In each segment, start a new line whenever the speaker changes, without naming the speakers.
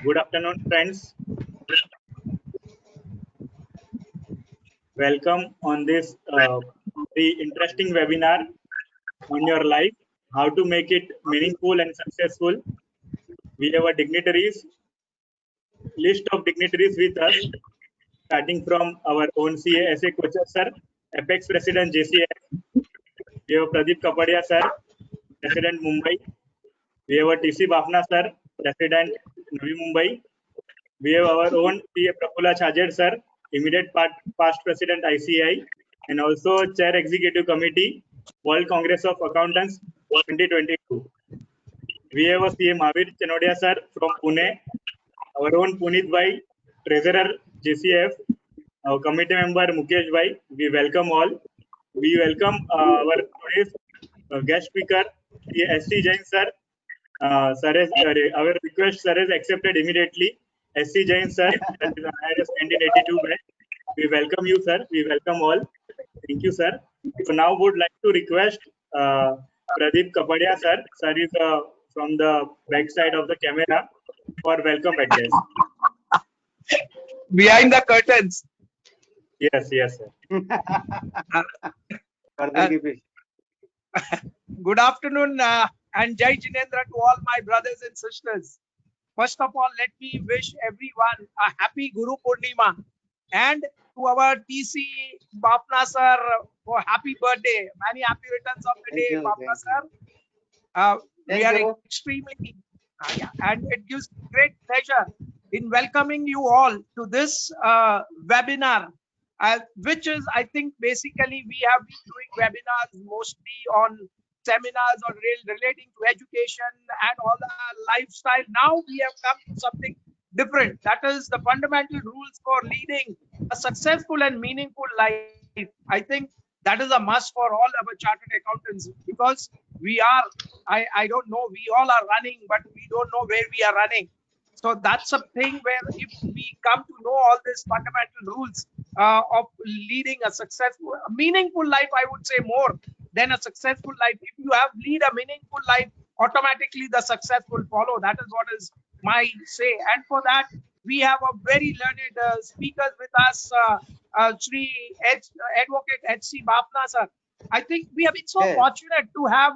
Good afternoon, friends. Welcome on this very interesting webinar on your life, how to make it meaningful and successful. We have a list of dignitaries with us, starting from our own CA Kochar sir, Apex President JCF. We have Pradeep Kapadia sir, President Mumbai. We have a TC Bafna sir, President Navi Mumbai. We have our own CA Prafulla Chhajed sir, immediate past President ICI, and also Chair Executive Committee, World Congress of Accountants 2022. We have a CA Mahavir Chenodia sir from Pune, our own Punit Bhai, Treasurer JCF, our committee member Mukesh Bhai. We welcome all. We welcome our today's guest speaker, SC Jain sir. Our request sir is accepted immediately. SC Jain sir, that is IRS 1982 batch. We welcome you sir. We welcome all. Thank you sir. So now would like to request Pradeep Kapadia sir. Sir is from the back side of the camera for welcome address.
Behind the curtains.
Yes, sir.
Good afternoon and Jai Jinendra to all my brothers and sisters. First of all, let me wish everyone a happy Guru Purnima, and to our TC Bafna sir for happy birthday. Many happy returns of the day, Bafna sir. We are extremely and it gives great pleasure in welcoming you all to this webinar, which is, I think, basically we have been doing webinars mostly on seminars or relating to education and all the lifestyle. Now we have come to something different. That is the fundamental rules for leading a successful and meaningful life. I think that is a must for all our chartered accountants, because we are, I don't know, we all are running, but we don't know where we are running. So that's a thing where if we come to know all these fundamental rules of leading a successful, a meaningful life, I would say more than a successful life. If you have lead a meaningful life, automatically the success will follow. That is what is my say. And for that, we have a very learned speakers with us, Shri Advocate H.C. Bafna sir. I think we have been so fortunate to have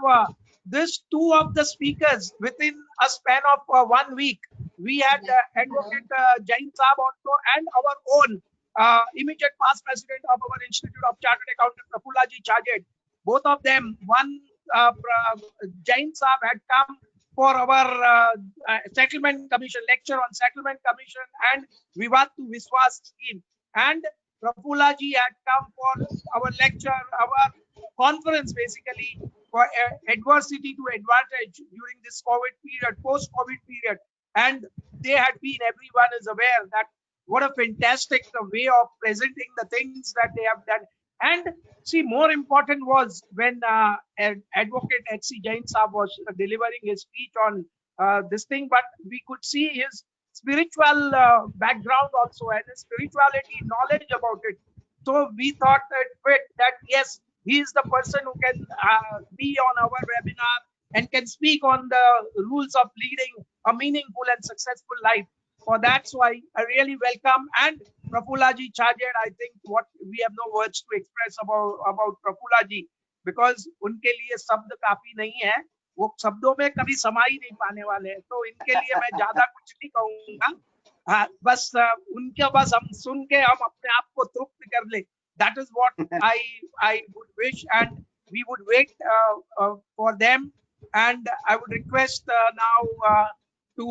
this two of the speakers within a span of 1 week. We had Advocate Jain Saab also, and our own immediate past president of our Institute of Chartered Accountant, Prafulla Chhajed. Both of them, one Jain Saab had come for our settlement commission, lecture on settlement commission and Vivad to Viswas scheme. And Prafulla ji had come for our lecture, our conference basically for adversity to advantage during this COVID period, post-COVID period. And they had been, everyone is aware that what a fantastic way of presenting the things that they have done. And see, more important was when Advocate H.C. Jain Saab was delivering his speech on this thing, but we could see his spiritual background also and his spirituality, knowledge about it. So we thought that yes, he is the person who can be on our webinar and can speak on the rules of leading a meaningful and successful life. For that's why I really welcome. And Prafulla ji Chhajed, I think what we have no words to express about Prafulla ji, because उनके लिए शब्द काफी नहीं है, वो शब्दों में कभी समा ही नहीं पाने वाले हैं, तो इनके लिए मैं ज्यादा कुछ नहीं कहूंगा. बस उनके बस हम सुन के हम अपने आप को तृप्त कर ले. That is what I would wish, and we would wait for them. And I would request now to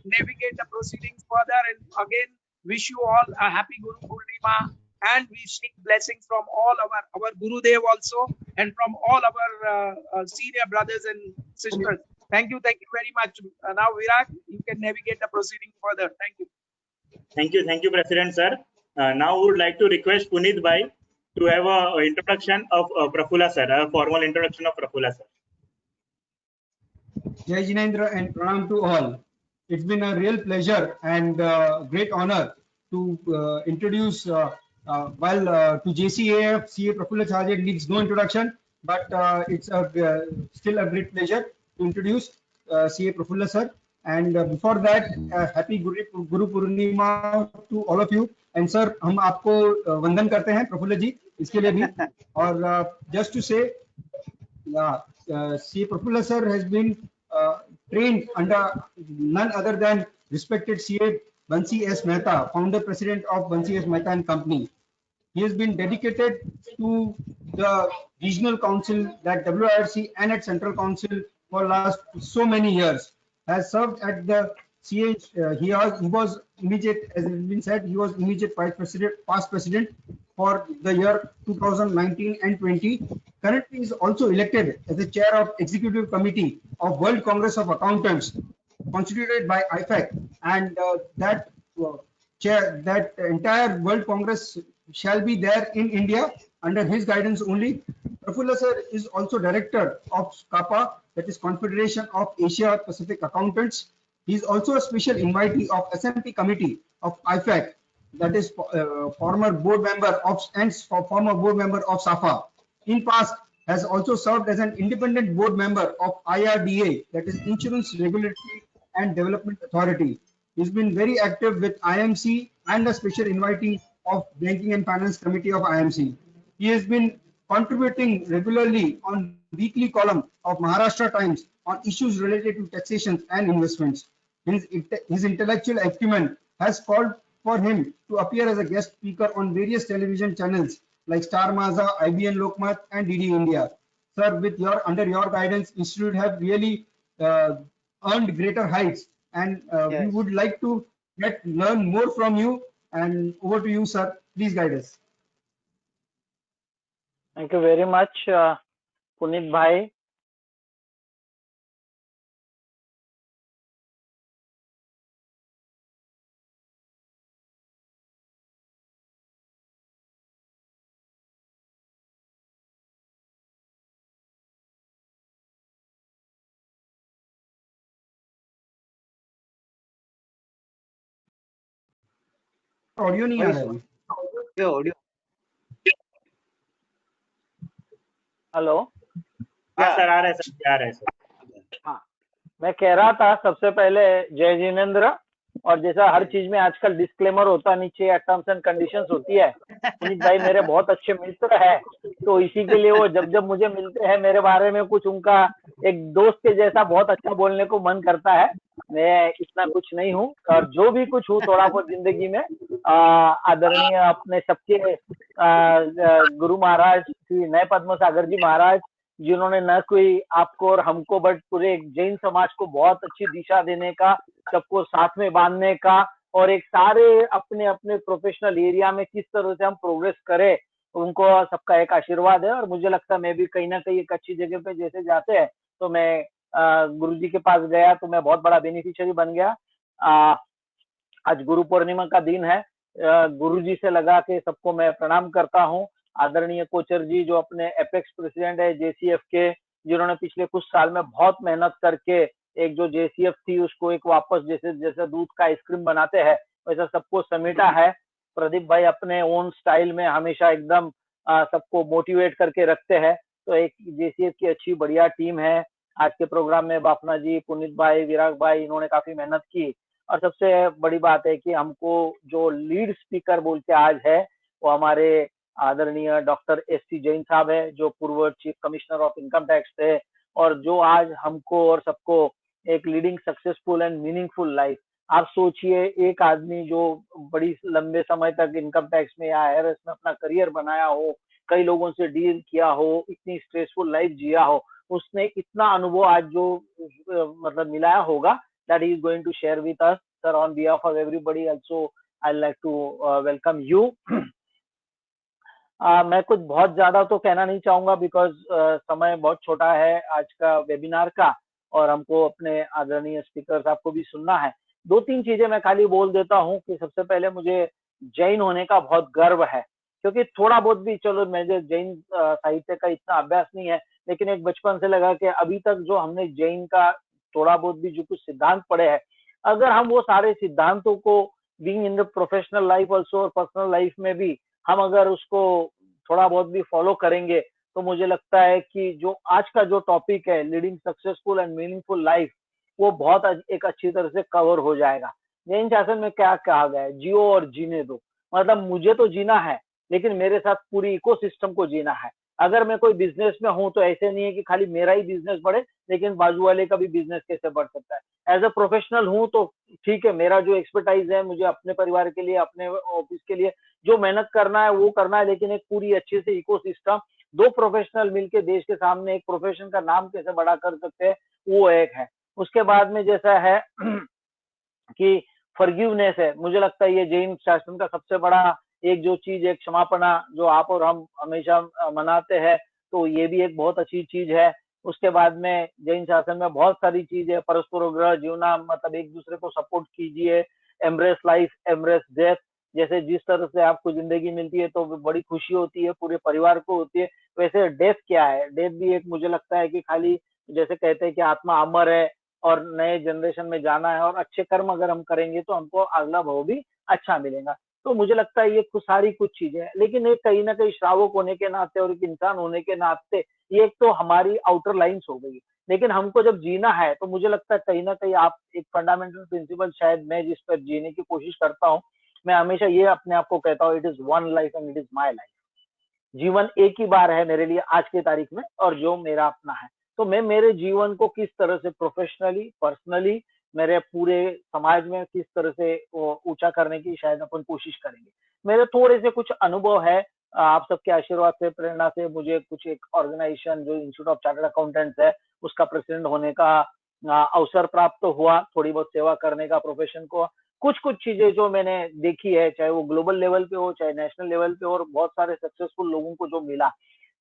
navigate the proceedings further, and again wish you all a happy Guru Purnima, and we seek blessings from all our Gurudev also, and from all our senior brothers and sisters. Thank you very much. Now Virat, you can navigate the proceeding further. Thank you.
Thank you, President sir. Now we would like to request Punit Bhai to have an introduction of Prafulla sir, a formal introduction of Prafulla sir.
Jai Jinendra and Pranam to all. It's been a real pleasure and great honor to introduce, to JCAF, CA Prafulla Chhajed needs no introduction, but it's still a great pleasure to introduce CA Prafulla sir. And before that, happy Guru Purnima to all of you. And sir, हम आपको वंदन करते हैं प्रफुल्ल जी इसके लिए भी. और just to say, C. Prafulla sir has been trained under none other than respected CA Bansi S. Mehta, founder president of Bansi S. Mehta and Company. He has been dedicated to the regional council, that WIRC, and at central council for last so many years. Has served at the CH. He was immediate, as it has been said, he was immediate past president for the year 2019 and 20. Currently is also elected as the chair of executive committee of World Congress of Accountants, constituted by IFAC, and that entire World Congress shall be there in India under his guidance only. Prafulla sir is also director of CAPA, that is Confederation of Asia Pacific Accountants. He is also a special invitee of SMP committee of IFAC, that is former board member of SAFA. In past, has also served as an independent board member of IRDA, that is Insurance Regulatory and Development Authority. He's been very active with IMC and a special invitee of Banking and Finance Committee of IMC. He has been contributing regularly on weekly column of Maharashtra Times on issues related to taxation and investments. His intellectual acumen has called for him to appear as a guest speaker on various television channels like Star Maza, IBN Lokmat, and DD India. Sir, under your guidance, Institute have really earned greater heights, and
Yes.
we would like to learn more from you. And over to you, sir. Please guide us.
Thank you very much, Punit Bhai.
Audio नहीं आ रहा है.
Audio
hello.
हाँ sir, आ रहा है sir, आ रहा है sir.
हाँ, मैं कह रहा था सबसे पहले जय जिनेंद्र. और जैसा हर चीज में आजकल डिस्क्लेमर होता है, नीचे टर्म्स एंड कंडीशंस होती है. पुनीत भाई मेरे बहुत अच्छे मित्र है, तो इसी के लिए वो जब जब मुझे मिलते हैं मेरे बारे में कुछ उनका एक दोस्त के जैसा बहुत अच्छा बोलने को मन करता है. मैं इतना कुछ नहीं हूँ, और जो भी कुछ हूँ थोड़ा बहुत जिंदगी में आदरणीय अपने सबके गुरु महाराज श्री नए पद्म सागर जी महाराज, जिन्होंने न कोई आपको और हमको बट पूरे जैन समाज को बहुत अच्छी दिशा देने का, सबको साथ में बांधने का, और एक सारे अपने अपने प्रोफेशनल एरिया में किस तरह से हम प्रोग्रेस करें, उनको सबका एक आशीर्वाद है. और मुझे लगता है मैं भी कहीं ना कहीं एक अच्छी जगह पे जैसे जाते हैं, तो मैं गुरु जी के पास गया तो मैं बहुत बड़ा बेनिफिशियरी बन गया. आज गुरु पूर्णिमा का दिन है. गुरु जी से लगा के सबको मैं प्रणाम करता हूँ. आदरणीय कोचर जी जो अपने एपेक्स प्रेसिडेंट है जेसीएफ के, जिन्होंने पिछले कुछ साल में बहुत मेहनत करके एक जो जेसीएफ थी उसको एक वापस जैसे जैसे दूध का आइसक्रीम बनाते हैं वैसा सबको समेटा है. प्रदीप भाई अपने ओन स्टाइल में हमेशा एकदम सबको मोटिवेट करके रखते हैं. तो एक जेसीएफ की अच्छी बढ़िया टीम है. आज के प्रोग्राम में बापना जी, पुनीत भाई, विराग भाई, इन्होंने काफी मेहनत की. और सबसे बड़ी बात है कि हमको जो लीड स्पीकर बोल के आज है वो हमारे आदरणीय डॉक्टर एस.सी. जैन साहब है, जो पूर्व chief commissioner of income tax थे, और जो आज हमको और सबको एक leading successful and meaningful life. आप सोचिए, एक आदमी जो बड़ी लंबे समय तक इनकम टैक्स में या आईआरएस में अपना करियर बनाया हो, कई लोगों से डील किया हो, इतनी स्ट्रेसफुल लाइफ जिया हो, उसने इतना अनुभव आज जो मतलब मिलाया होगा, that he is going to share with us. Sir, on behalf of everybody also I'd like to welcome you. मैं कुछ बहुत ज्यादा तो कहना नहीं चाहूंगा बिकॉज समय बहुत छोटा है आज का वेबिनार का, और हमको अपने आदरणीय स्पीकर साहब को भी सुनना है. दो तीन चीजें मैं खाली बोल देता हूँ कि सबसे पहले मुझे जैन होने का बहुत गर्व है, क्योंकि थोड़ा बहुत भी, चलो मुझे जैन साहित्य का इतना अभ्यास नहीं है, लेकिन एक बचपन से लगा कि अभी तक जो हमने जैन का थोड़ा बहुत भी जो कुछ सिद्धांत पढ़े हैं, अगर हम वो सारे सिद्धांतों को being in the professional life also और पर्सनल लाइफ में भी हम अगर उसको थोड़ा बहुत भी फॉलो करेंगे, तो मुझे लगता है कि जो आज का जो टॉपिक है leading successful and meaningful life, वो बहुत एक अच्छी तरह से कवर हो जाएगा। जैन शासन में क्या कहा गया है, जियो और जीने दो। मतलब मुझे तो जीना है, लेकिन मेरे साथ पूरी इकोसिस्टम को जीना है। अगर मैं कोई बिजनेस में हूं तो ऐसे नहीं है कि खाली मेरा ही बिजनेस बढ़े, लेकिन बाजू वाले का भी बिजनेस कैसे बढ़ सकता है। एज अ प्रोफेशनल हूं तो ठीक है, मेरा जो एक्सपर्टाइज है, मुझे अपने परिवार के लिए, अपने ऑफिस के लिए जो मेहनत करना है वो करना है, लेकिन एक पूरी अच्छी से इकोसिस्टम, दो प्रोफेशनल मिलके देश के सामने एक प्रोफेशन का नाम कैसे बड़ा कर सकते हैं, वो एक है। उसके बाद में जैसा है कि फॉरगिवनेस है, मुझे लगता है ये जैन शासन का सबसे बड़ा एक जो चीज है, क्षमापना, जो आप और हम हमेशा मनाते हैं, तो ये भी एक बहुत अच्छी चीज है। उसके बाद में जैन शासन में बहुत सारी चीज है, परस्पर ग्रह जीवना, मतलब एक दूसरे को सपोर्ट कीजिए, एम्ब्रेस लाइफ एम्ब्रेस डेथ। जैसे जिस तरह से आपको जिंदगी मिलती है तो बड़ी खुशी होती है, पूरे परिवार को होती है, वैसे डेथ क्या है, डेथ भी एक मुझे लगता है कि खाली जैसे कहते हैं कि आत्मा अमर है और नए जनरेशन में जाना है, और अच्छे कर्म अगर हम करेंगे तो हमको अगला भव भी अच्छा मिलेगा। तो मुझे लगता है ये सारी कुछ चीजें हैं, लेकिन एक कहीं ना कहीं श्रावक होने के नाते और एक इंसान होने के नाते ये एक तो हमारी आउटर लाइंस हो गई, लेकिन हमको जब जीना है तो मुझे लगता है कहीं ना कहीं आप एक फंडामेंटल प्रिंसिपल, शायद मैं जिस पर जीने की कोशिश करता हूँ, मैं हमेशा ये अपने आप को कहता हूँ, it is one life and it is my life. जीवन एक ही बार है मेरे लिए आज की तारीख में, और जो मेरा अपना है, तो मैं मेरे जीवन को किस तरह से प्रोफेशनली, पर्सनली, मेरे पूरे समाज में किस तरह से ऊंचा करने की शायद अपन कोशिश करेंगे। मेरे थोड़े से कुछ अनुभव है, आप सबके आशीर्वाद से, प्रेरणा से मुझे कुछ एक ऑर्गेनाइजेशन जो इंस्टीट्यूट ऑफ चार्टर्ड अकाउंटेंट्स है उसका प्रेसिडेंट होने का अवसर प्राप्त हुआ, थोड़ी बहुत सेवा करने का प्रोफेशन को। कुछ कुछ चीजें जो मैंने देखी है, चाहे वो ग्लोबल लेवल पे हो चाहे नेशनल लेवल पे हो, और बहुत सारे सक्सेसफुल लोगों को जो मिला,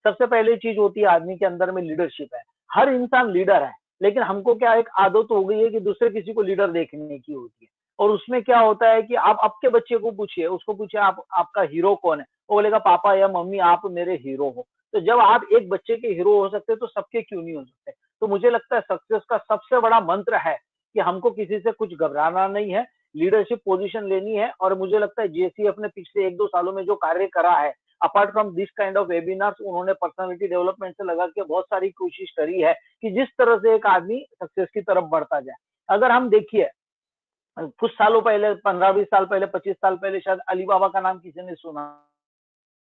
सबसे पहली चीज होती है आदमी के अंदर में लीडरशिप है। हर इंसान लीडर है, लेकिन हमको क्या एक आदत हो गई है कि दूसरे किसी को लीडर देखने की होती है। और उसमें क्या होता है कि आप आपके बच्चे को पूछिए, उसको पूछिए आप आपका हीरो कौन है, वो बोलेगा पापा या मम्मी आप मेरे हीरो हो। तो जब आप एक बच्चे के हीरो हो सकते तो सबके क्यों नहीं हो सकते। तो मुझे लगता है सक्सेस का सबसे बड़ा मंत्र है कि हमको किसी से कुछ घबराना नहीं है, लीडरशिप पोजीशन लेनी है। और मुझे लगता है जेसी अपने पिछले 1-2 सालों में जो कार्य करा है, apart from this kind of webinars, उन्होंने पर्सनालिटी डेवलपमेंट से लगा के बहुत सारी कोशिश करी है कि जिस तरह से एक आदमी सक्सेस की तरफ बढ़ता जाए। अगर हम देखिए कुछ सालों पहले, 15-20 साल पहले, 25 साल पहले, शायद अली बाबा का नाम किसी ने सुना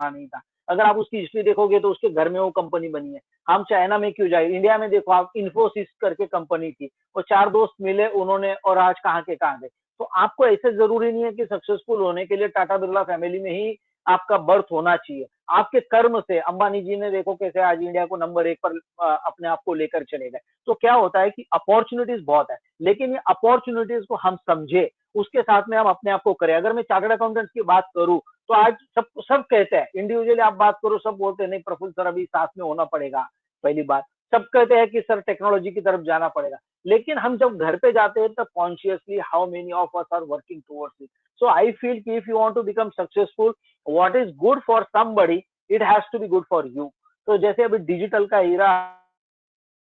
नहीं था। अगर आप उसकी हिस्ट्री देखोगे तो उसके घर में वो कंपनी बनी है। हम चाइना में क्यों जाए, इंडिया में देखो आप, इन्फोसिस करके कंपनी थी, वो 4 दोस्त मिले उन्होंने, और आज कहाँ के कहाँ गए। तो आपको ऐसे जरूरी नहीं है कि सक्सेसफुल होने के लिए टाटा बिरला फैमिली में ही आपका बर्थ होना चाहिए। आपके कर्म से अंबानी जी ने देखो कैसे आज इंडिया को नंबर 1 पर अपने आप को लेकर चले गए। तो क्या होता है कि अपॉर्चुनिटीज बहुत है, लेकिन ये अपॉर्चुनिटीज को हम समझे, उसके साथ में हम अपने आप को करें। अगर मैं चार्टर्ड अकाउंटेंट्स की बात करूं तो आज सब सब कहते हैं, इंडिविजुअली आप बात करो सब बोलते हैं नहीं प्रफुल्ल सर अभी साथ में होना पड़ेगा। पहली बात, सब कहते हैं कि सर टेक्नोलॉजी की तरफ जाना पड़ेगा, लेकिन हम जब घर पे जाते हैं तब consciously how many of us are working towards it. So I feel कि if you want to become successful, what is good for somebody, it has to be good for you. तो जैसे अभी डिजिटल का हीरा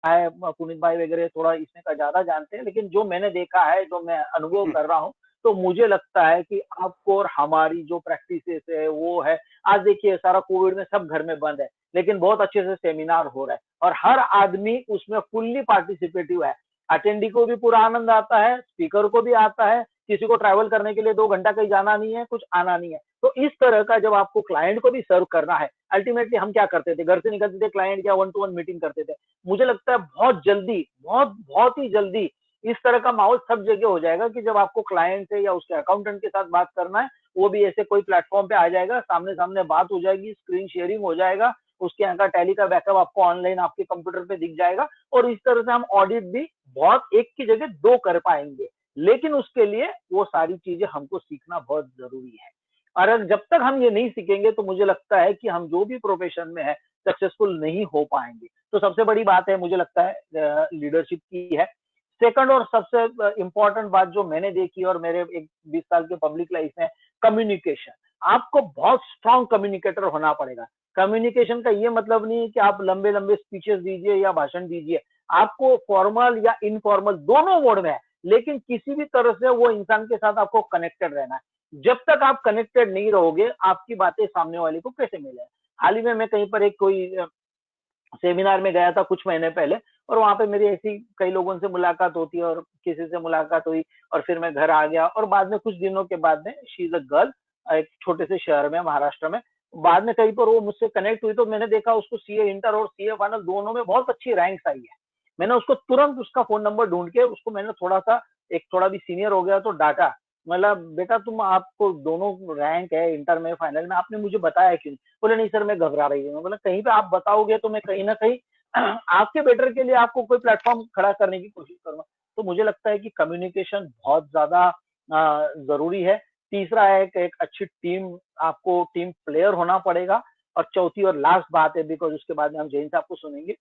है, पुनीत भाई वगैरह थोड़ा इसमें का ज्यादा जानते हैं, लेकिन जो मैंने देखा है, जो मैं अनुभव कर रहा हूँ, तो मुझे लगता है कि आपको और हमारी जो प्रैक्टिसेस है वो है, आज देखिए सारा कोविड में सब घर में बंद है, लेकिन बहुत अच्छे से सेमिनार हो रहा है और हर आदमी उसमें फुल्ली पार्टिसिपेटिव है। अटेंडी को भी पूरा आनंद आता है, स्पीकर को भी आता है, किसी को ट्रैवल करने के लिए 2 घंटा कहीं जाना नहीं है, कुछ आना नहीं है। तो इस तरह का जब आपको क्लाइंट को भी सर्व करना है, अल्टीमेटली हम क्या करते थे, घर से निकलते थे, क्लाइंट क्या 1-to-1 मीटिंग करते थे। मुझे लगता है बहुत जल्दी, बहुत ही जल्दी इस तरह का माहौल सब जगह हो जाएगा कि जब आपको क्लाइंट से या उसके अकाउंटेंट के साथ बात करना है, वो भी ऐसे कोई प्लेटफॉर्म पे आ जाएगा, सामने सामने बात हो जाएगी, स्क्रीन शेयरिंग हो जाएगा, उसके यहाँ का टैली का बैकअप आपको ऑनलाइन आपके कंप्यूटर पे दिख जाएगा, और इस तरह से हम ऑडिट भी बहुत एक की जगह 2 कर पाएंगे। लेकिन उसके लिए वो सारी चीजें हमको सीखना बहुत जरूरी है। और जब तक हम ये नहीं सीखेंगे तो मुझे लगता है कि हम जो भी प्रोफेशन में है सक्सेसफुल नहीं हो पाएंगे। तो सबसे बड़ी बात है मुझे लगता है लीडरशिप की है। सेकंड और सबसे इंपॉर्टेंट बात जो मैंने देखी और मेरे एक 20 साल के पब्लिक लाइफ में, कम्युनिकेशन। आपको बहुत स्ट्रांग कम्युनिकेटर होना पड़ेगा। कम्युनिकेशन का ये मतलब नहीं कि आप लंबे लंबे स्पीचेस दीजिए या भाषण दीजिए, आपको फॉर्मल या इनफॉर्मल दोनों मोड में है, लेकिन किसी भी तरह से वो इंसान के साथ आपको कनेक्टेड रहना है। जब तक आप कनेक्टेड नहीं रहोगे, आपकी बातें सामने वाले को कैसे मिले। हाल ही में मैं कहीं पर एक कोई सेमिनार में गया था कुछ महीने पहले, और वहां पे मेरी ऐसी कई लोगों से मुलाकात होती है और किसी से मुलाकात हुई और फिर मैं घर आ गया और बाद में कुछ दिनों के बाद में शी इज अ गर्ल एक छोटे से शहर में महाराष्ट्र में, बाद में कहीं पर वो मुझसे कनेक्ट हुई तो मैंने देखा उसको सीए इंटर और सीए फाइनल दोनों में बहुत अच्छी रैंक्स आई है। मैंने उसको तुरंत उसका फोन नंबर ढूंढ के उसको मैंने थोड़ा सा एक थोड़ा भी सीनियर हो गया तो डाटा, मतलब बेटा तुम आपको दोनों रैंक है इंटर में फाइनल में, आपने मुझे बताया क्यों? बोले नहीं सर मैं घबरा रही हूँ। बोला कहीं पे आप बताओगे तो मैं कहीं ना कहीं आपके बेटर के लिए आपको कोई प्लेटफॉर्म खड़ा करने की कोशिश करूंगा। तो मुझे लगता है कि कम्युनिकेशन बहुत ज्यादा जरूरी है। तीसरा है कि एक अच्छी टीम, आपको टीम प्लेयर होना पड़ेगा। और चौथी और लास्ट बात है, बिकॉज उसके बाद में हम जैन साहब को सुनेंगे,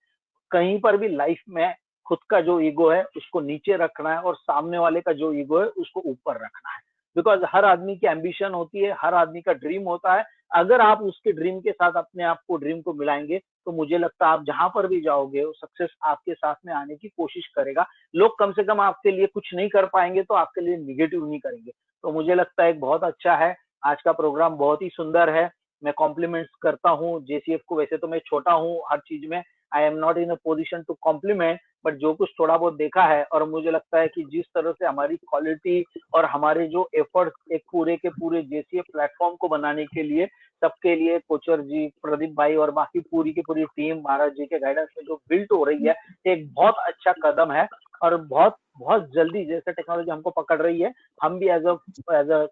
कहीं पर भी लाइफ में खुद का जो ईगो है उसको नीचे रखना है और सामने वाले का जो ईगो है उसको ऊपर रखना है। बिकॉज हर आदमी की एम्बिशन होती है, हर आदमी का ड्रीम होता है। अगर आप उसके ड्रीम के साथ अपने आप को ड्रीम को मिलाएंगे तो मुझे लगता है आप जहां पर भी जाओगे सक्सेस आपके साथ में आने की कोशिश करेगा। लोग कम से कम आपके लिए कुछ नहीं कर पाएंगे तो आपके लिए निगेटिव नहीं करेंगे। तो मुझे लगता है बहुत अच्छा है, आज का प्रोग्राम बहुत ही सुंदर है। मैं कॉम्प्लीमेंट्स करता हूँ जेसीएफ को। वैसे तो मैं छोटा हूँ हर चीज में, I am not in a position to compliment, but जो कुछ थोड़ा बहुत देखा है और मुझे लगता है कि जिस तरह से हमारी क्वालिटी और हमारे जो एफर्ट्स एक पूरे के पूरे जेसीएफ प्लेटफॉर्म को बनाने के लिए सबके लिए कोचर जी, प्रदीप भाई और बाकी पूरी की पूरी टीम महाराज जी के गाइडेंस में जो बिल्ट हो रही है, एक बहुत अच्छा कदम है। और बहुत बहुत जल्दी जैसे टेक्नोलॉजी हमको पकड़ रही है, हम भी as a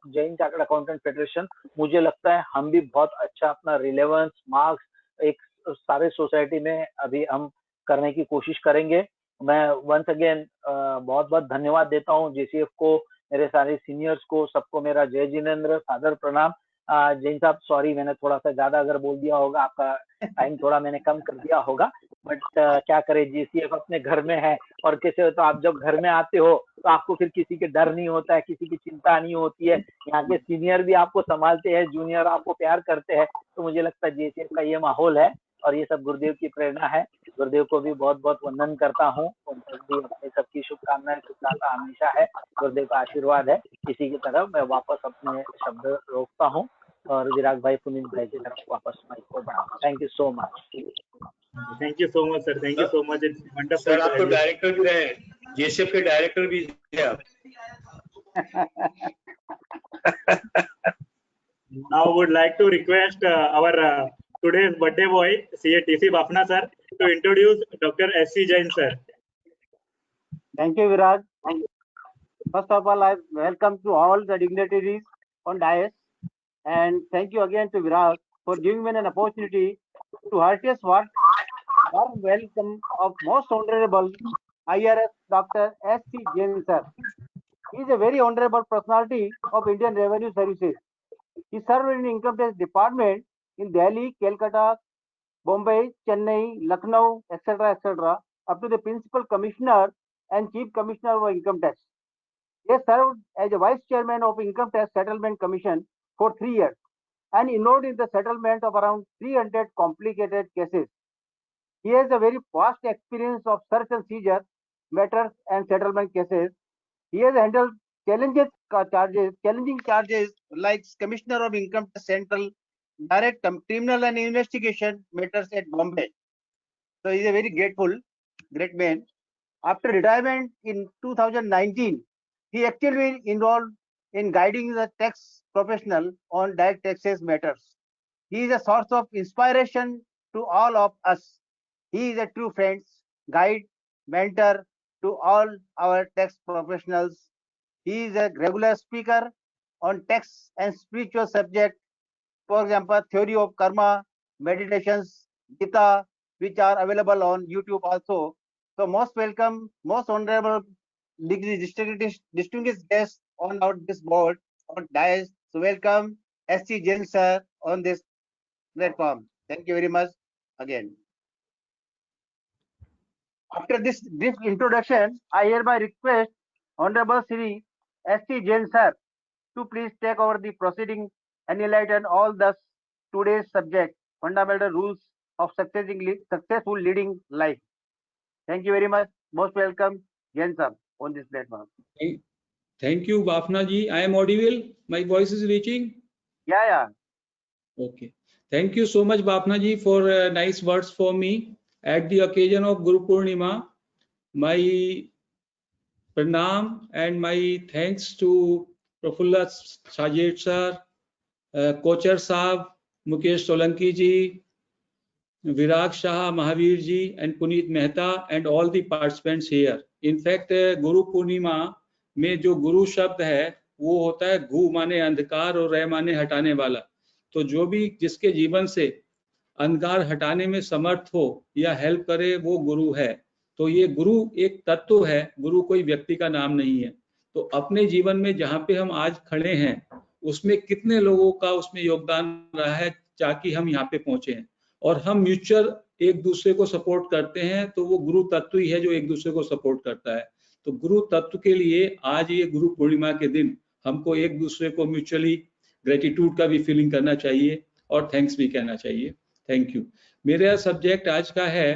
Jain chartered accountant federation मुझे लगता है हम भी बहुत अच्छा अपना रिलेवेंस मार्क्स एक सारे सोसाइटी में अभी हम करने की कोशिश करेंगे। मैं वंस अगेन बहुत बहुत धन्यवाद देता हूँ जेसीएफ को, मेरे सारे सीनियर्स को, सबको मेरा जय जिनेंद्र, सादर प्रणाम। जैन साहब सॉरी मैंने थोड़ा सा ज्यादा अगर बोल दिया होगा, आपका टाइम थोड़ा मैंने कम कर दिया होगा, बट क्या करें जेसीएफ अपने घर में है। और कैसे होता, आप जब घर में आते हो तो आपको फिर किसी के डर नहीं होता है, किसी की चिंता नहीं होती है। यहाँ के सीनियर भी आपको संभालते हैं, जूनियर आपको प्यार करते हैं। तो मुझे लगता है जेसीएफ का ये माहौल है और ये सब गुरुदेव की प्रेरणा है। गुरुदेव को भी बहुत बहुत वंदन करता हूँ, उन तक भी अपने सबकी शुभकामनाएं शुभकामना हमेशा है, गुरुदेव का आशीर्वाद है। इसी की तरफ मैं वापस अपने शब्द रोकता हूँ और विराग भाई पुनीत भाई की तरफ वापस माइक को बढ़ाऊँ। Thank you so much.
Thank you so much sir, thank you so much, it's wonderful.
Sir आप तो डायरेक्टर भी रहे, जेसीएफ के डायरेक्टर भी थे आप।
Now would like to request our today's birthday boy CA TC Bafna sir to introduce Dr. SC Jain sir.
Thank you, Viraj. First of all, I welcome to all the dignitaries on dais, and thank you again to Viraj for giving me an opportunity to heartiest warm welcome of most honorable IRS Dr. S.C. Jain sir. He is a very honorable personality of Indian Revenue Services. He served in Income Tax Department in Delhi, Calcutta, Bombay, Chennai, Lucknow, etc., up to the Principal Commissioner and Chief Commissioner of Income Tax. He served as a Vice Chairman of Income Tax Settlement Commission for 3 years and involved in the settlement of around 300 complicated cases. He has a very vast experience of search and seizure matters and settlement cases. He has handled challenging charges like Commissioner of Income Tax Central, Direct Criminal and Investigation matters at Bombay. So he is a very great man. After retirement in 2019, he actively involved in guiding the tax professional on direct taxes matters. He is a source of inspiration to all of us. He is a true friend, guide, mentor to all our tax professionals. He is a regular speaker on tax and spiritual subject, for example, theory of karma, meditations, Gita, which are available on YouTube also. So most welcome, most honorable distinguished guests on this board on dais. So welcome SC Jain sir on this platform. Thank you very much again. After this brief introduction, I hereby request Honorable Sri SC Jain sir to please take over the proceeding and enlighten all thus today's subject, fundamental rules of successful leading life. Thank you very much. Most welcome, Jain sir, on this platform.
Thank you, Bafna ji. I am audible. My voice is reaching.
Yeah.
Okay. Thank you so much, Bafna ji, for nice words for me at the occasion of Guru Purnima. my pranam and my thanks to Prafulla Sajed sir, Kochar Saab, Mukesh Solanki ji, Virag Shah, Mahavir ji, and Puneet Mehta, and all the participants here. In fact, Guru Purnima में जो गुरु शब्द है वो होता है गु माने अंधकार और रे माने हटाने वाला। तो जो भी जिसके जीवन से अंधकार हटाने में समर्थ हो या हेल्प करे वो गुरु है। तो ये गुरु एक तत्व है, गुरु कोई व्यक्ति का नाम नहीं है। तो अपने जीवन में जहाँ पे हम आज खड़े हैं उसमें कितने लोगों का उसमें योगदान रहा है ताकि हम यहाँ पे पहुंचे हैं, और हम म्यूचुअल एक दूसरे को सपोर्ट करते हैं, तो वो गुरु तत्व ही है जो एक दूसरे को सपोर्ट करता है। तो गुरु तत्व के लिए आज ये गुरु पूर्णिमा के दिन हमको एक दूसरे को म्यूचुअली ग्रेटिट्यूड का भी फीलिंग करना चाहिए और थैंक्स भी कहना चाहिए। Thank you. मेरा सब्जेक्ट आज का है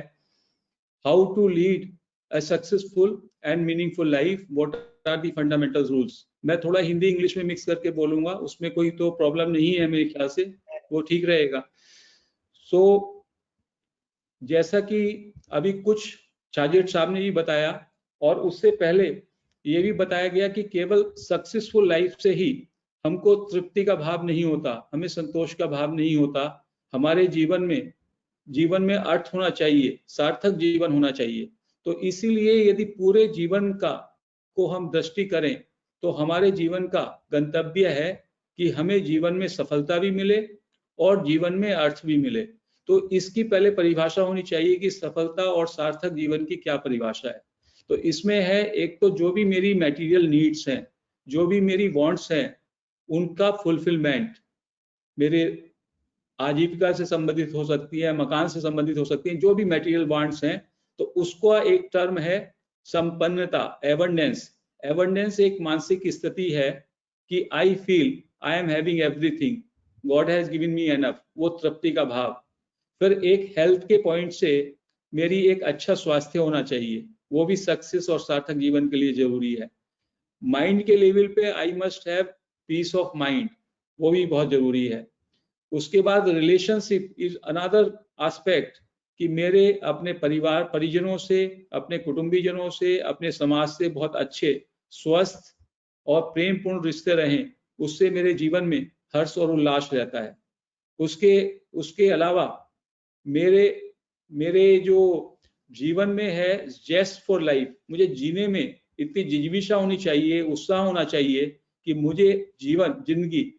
how to lead a successful and meaningful life, what are the fundamental rules. मैं थोड़ा हिंदी इंग्लिश में मिक्स करके बोलूंगा, उसमें कोई तो प्रॉब्लम नहीं है मेरे ख्याल से, वो ठीक रहेगा। जैसा कि अभी कुछ साजिद साहब ने भी बताया और उससे पहले ये भी बताया गया कि केवल सक्सेसफुल लाइफ से ही हमको तृप्ति का भाव नहीं होता, हमें संतोष का भाव नहीं होता। हमारे जीवन में अर्थ होना चाहिए, सार्थक जीवन होना चाहिए। तो इसीलिए यदि पूरे जीवन को हम दृष्टि करें तो हमारे जीवन का गंतव्य है कि हमें जीवन में सफलता भी मिले और जीवन में अर्थ भी मिले। तो इसकी पहले परिभाषा होनी चाहिए कि सफलता और सार्थक जीवन की क्या परिभाषा है। तो इसमें है एक तो जो भी मेरी मटेरियल नीड्स हैं, जो भी मेरी वांट्स हैं, उनका फुलफिलमेंट, मेरे आजीविका से संबंधित हो सकती है, मकान से संबंधित हो सकती है, जो भी मटेरियल वांट्स हैं, तो उसका एक टर्म है संपन्नता, एबंडेंस। एबंडेंस एक मानसिक स्थिति है कि I feel I am having everything, God has given me enough, वो तृप्ति का भाव। फिर एक हेल्थ के पॉइंट से मेरी एक अच्छा स्वास्थ्य होना चाहिए, वो भी सक्सेस और सार्थक जीवन के लिए जरूरी है। माइंड के लेवल पे I must have piece of mind, वो भी बहुत जरूरी है। उसके बाद रिलेशनशिप इज अनदर एस्पेक्ट कि मेरे अपने परिवार परिजनों से, अपने कुटुंबीजनों से, अपने समाज से बहुत अच्छे स्वस्थ और प्रेमपूर्ण रिश्ते रहें, उससे मेरे जीवन में हर्ष और उल्लास रहता है। उसके अलावा मेरे जो जीवन में है जेस्ट फॉर लाइफ, मुझे जीने में इतनी जिज्ञासा होनी चाहिए, उत्साह होना चाहिए कि मुझे जिंदगी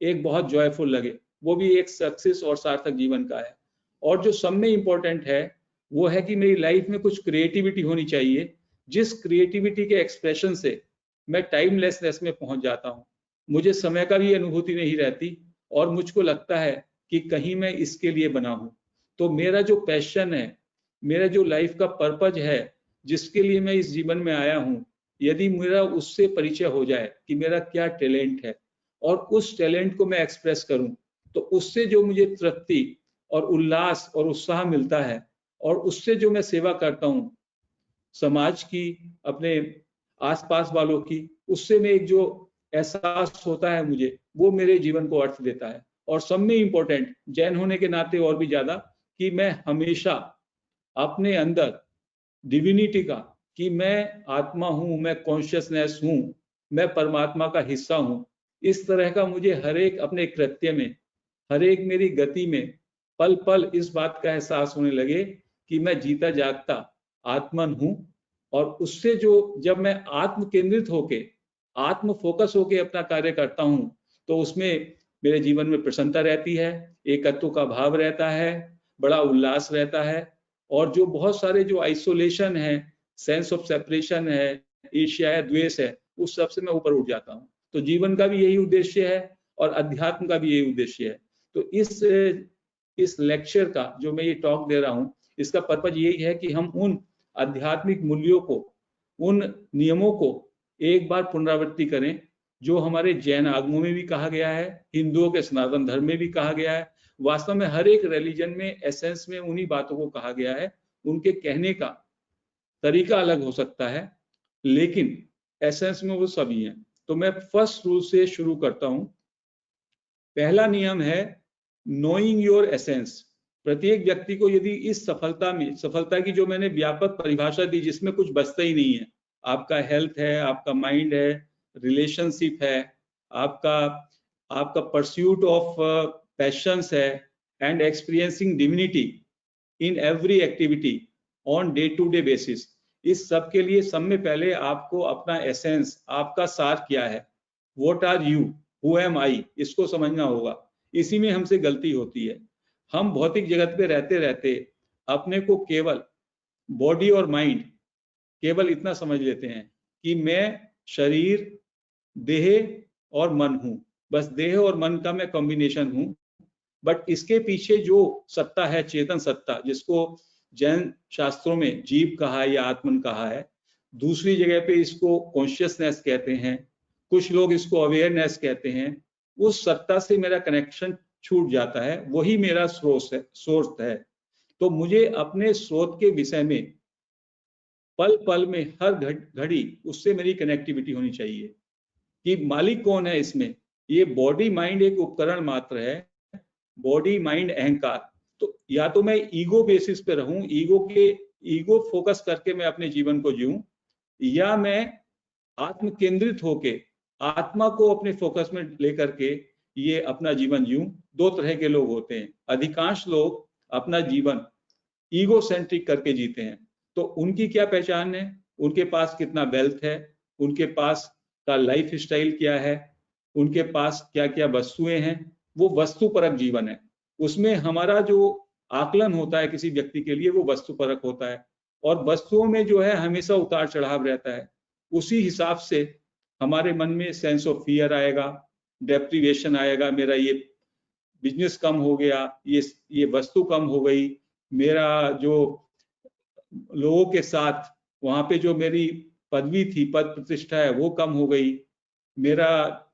एक बहुत जॉयफुल लगे, वो भी एक सक्सेस और सार्थक जीवन का है। और जो सब में इम्पोर्टेंट है वो है कि मेरी लाइफ में कुछ क्रिएटिविटी होनी चाहिए, जिस क्रिएटिविटी के एक्सप्रेशन से मैं टाइमलेसनेस में पहुंच जाता हूँ, मुझे समय का भी अनुभूति नहीं रहती और मुझको लगता है कि कहीं मैं इसके लिए बना हूँ। तो मेरा जो पैशन है, मेरा जो लाइफ का पर्पज है, जिसके लिए मैं इस जीवन में आया हूँ, यदि मेरा उससे परिचय हो जाए कि मेरा क्या टैलेंट है और उस टैलेंट को मैं एक्सप्रेस करूं, तो उससे जो मुझे तृप्ति और उल्लास और उत्साह मिलता है और उससे जो मैं सेवा करता हूं समाज की, अपने आसपास वालों की, उससे में एक जो एहसास होता है मुझे, वो मेरे जीवन को अर्थ देता है। और सब में इम्पोर्टेंट जैन होने के नाते और भी ज्यादा कि मैं हमेशा अपने अंदर डिविनिटी का, कि मैं आत्मा हूं, मैं कॉन्शियसनेस हूं, मैं परमात्मा का हिस्सा हूं, इस तरह का मुझे हर एक अपने कृत्य में, हर एक मेरी गति में पल पल इस बात का एहसास होने लगे कि मैं जीता जागता आत्मन हूं। और उससे जो जब मैं आत्म केंद्रित होके, आत्म फोकस होके अपना कार्य करता हूं, तो उसमें मेरे जीवन में प्रसन्नता रहती है, एकत्व का भाव रहता है, बड़ा उल्लास रहता है। और जो बहुत सारे जो आइसोलेशन है, सेंस ऑफ सेपरेशन है, ईर्ष्या है, द्वेष है, उस सब से मैं ऊपर उठ जाता हूँ। तो जीवन का भी यही उद्देश्य है और अध्यात्म का भी यही उद्देश्य है। तो इस लेक्चर का जो मैं ये टॉक दे रहा हूँ, इसका पर्पज यही है कि हम उन आध्यात्मिक मूल्यों को, उन नियमों को एक बार पुनरावृत्ति करें जो हमारे जैन आगमों में भी कहा गया है, हिंदुओं के सनातन धर्म में भी कहा गया है। वास्तव में हर एक रिलीजन में एसेंस में उन्हीं बातों को कहा गया है। उनके कहने का तरीका अलग हो सकता है, लेकिन एसेंस में वो सभी हैं। तो मैं फर्स्ट रूल से शुरू करता हूं। पहला नियम है नोइंग योर एसेंस। प्रत्येक व्यक्ति को यदि इस सफलता की जो मैंने व्यापक परिभाषा दी, जिसमें कुछ बचता ही नहीं है, आपका हेल्थ है, आपका माइंड है, रिलेशनशिप है, आपका परस्यूट ऑफ पैशंस है, and experiencing divinity in every activity on day to day basis. इस सब के लिए सब में पहले आपको अपना एसेंस, आपका सार क्या है, what are you, who am I, इसको समझना होगा। इसी में हमसे गलती होती है। हम भौतिक जगत पे रहते रहते अपने को केवल बॉडी और माइंड केवल इतना समझ लेते हैं कि मैं शरीर, देह और मन हूं, बस देह और मन का मैं कॉम्बिनेशन हूं। बट इसके पीछे जो सत्ता है, चेतन सत्ता, जिसको जैन शास्त्रों में जीव कहा है या आत्मन कहा है, दूसरी जगह पे इसको कॉन्शियसनेस कहते हैं, कुछ लोग इसको अवेयरनेस कहते हैं, उस सत्ता से मेरा कनेक्शन छूट जाता है, वही मेरा सोर्स है। तो मुझे अपने स्रोत के विषय में पल पल में, हर घड़ी उससे मेरी कनेक्टिविटी होनी चाहिए कि मालिक कौन है इसमें। ये बॉडी माइंड एक उपकरण मात्र है, बॉडी माइंड अहंकार। तो या तो मैं ईगो बेसिस पे रहूं, ईगो फोकस करके मैं अपने जीवन को जीऊं, या मैं आत्म केंद्रित होके आत्मा को अपने फोकस में लेकर के ये अपना जीवन जीऊं। दो तरह के लोग होते हैं। अधिकांश लोग अपना जीवन ईगो सेंट्रिक करके जीते हैं। तो उनकी क्या पहचान है, उनके पास कितना वेल्थ है, उनके पास का लाइफ स्टाइल क्या है, उनके पास क्या क्या वस्तुएं हैं, वो वस्तुपरक जीवन है। उसमें हमारा जो आकलन होता है किसी व्यक्ति के लिए, वो वस्तुपरक होता है। और वस्तुओं में जो है हमेशा उतार चढ़ाव रहता है। उसी हिसाब से हमारे मन में सेंस ऑफ फियर आएगा, डेप्रिवेशन आएगा, मेरा ये बिजनेस कम हो गया, ये वस्तु कम हो गई, मेरा जो लोगों के साथ वहां पे जो मेरी पदवी थी, पद प्रतिष्ठा है, वो कम हो गई, मेरा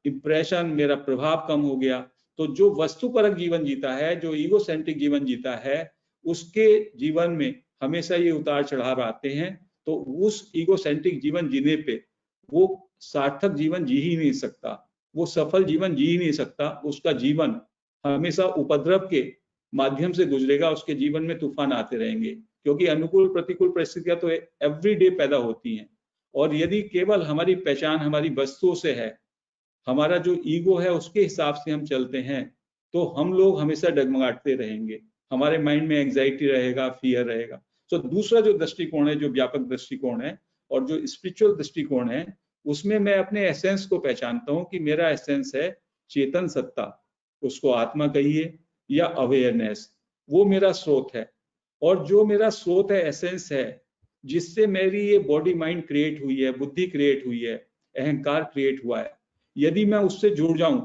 इंप्रेशन, मेरा प्रभाव कम हो गया। तो जो वस्तुपरक जीवन जीता है, जो ईगोसेंट्रिक जीवन जीता है, उसके जीवन में हमेशा ये उतार चढ़ाव आते हैं। तो उस ईगोसेंट्रिक जीवन जीने पे वो सार्थक जीवन जी ही नहीं सकता, वो सफल जीवन जी ही नहीं सकता। उसका जीवन हमेशा उपद्रव के माध्यम से गुजरेगा, उसके जीवन में तूफान आते रहेंगे, क्योंकि अनुकूल प्रतिकूल परिस्थितियां तो एवरी डे पैदा होती हैं। और यदि केवल हमारी पहचान हमारी वस्तुओं से है, हमारा जो ईगो है उसके हिसाब से हम चलते हैं, तो हम लोग हमेशा डगमगाते रहेंगे, हमारे माइंड में एंजाइटी रहेगा, फियर रहेगा। तो दूसरा जो दृष्टिकोण है, जो व्यापक दृष्टिकोण है और जो स्पिरिचुअल दृष्टिकोण है, उसमें मैं अपने एसेंस को पहचानता हूं कि मेरा एसेंस है चेतन सत्ता, उसको आत्मा कहिए या अवेयरनेस, वो मेरा स्रोत है। और जो मेरा स्रोत है, एसेंस है, जिससे मेरी ये बॉडी माइंड क्रिएट हुई है, बुद्धि क्रिएट हुई है, अहंकार क्रिएट हुआ है, यदि मैं उससे जुड़ जाऊं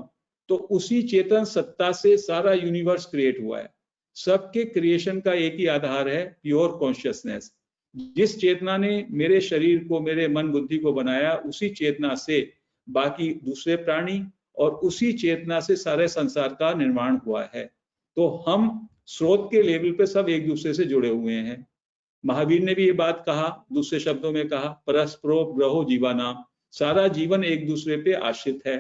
तो उसी चेतन सत्ता से सारा यूनिवर्स क्रिएट हुआ है। सबके क्रिएशन का एक ही आधार है, प्योर कॉन्शियसनेस। जिस चेतना ने मेरे शरीर को, मेरे मन बुद्धि को बनाया, उसी चेतना से बाकी दूसरे प्राणी और उसी चेतना से सारे संसार का निर्माण हुआ है। तो हम स्रोत के लेवल पे सब एक दूसरे से जुड़े हुए हैं। महावीर ने भी ये बात कहा, दूसरे शब्दों में कहा, परस्परो ग्रहो जीवानाम, सारा जीवन एक दूसरे पे आश्रित है।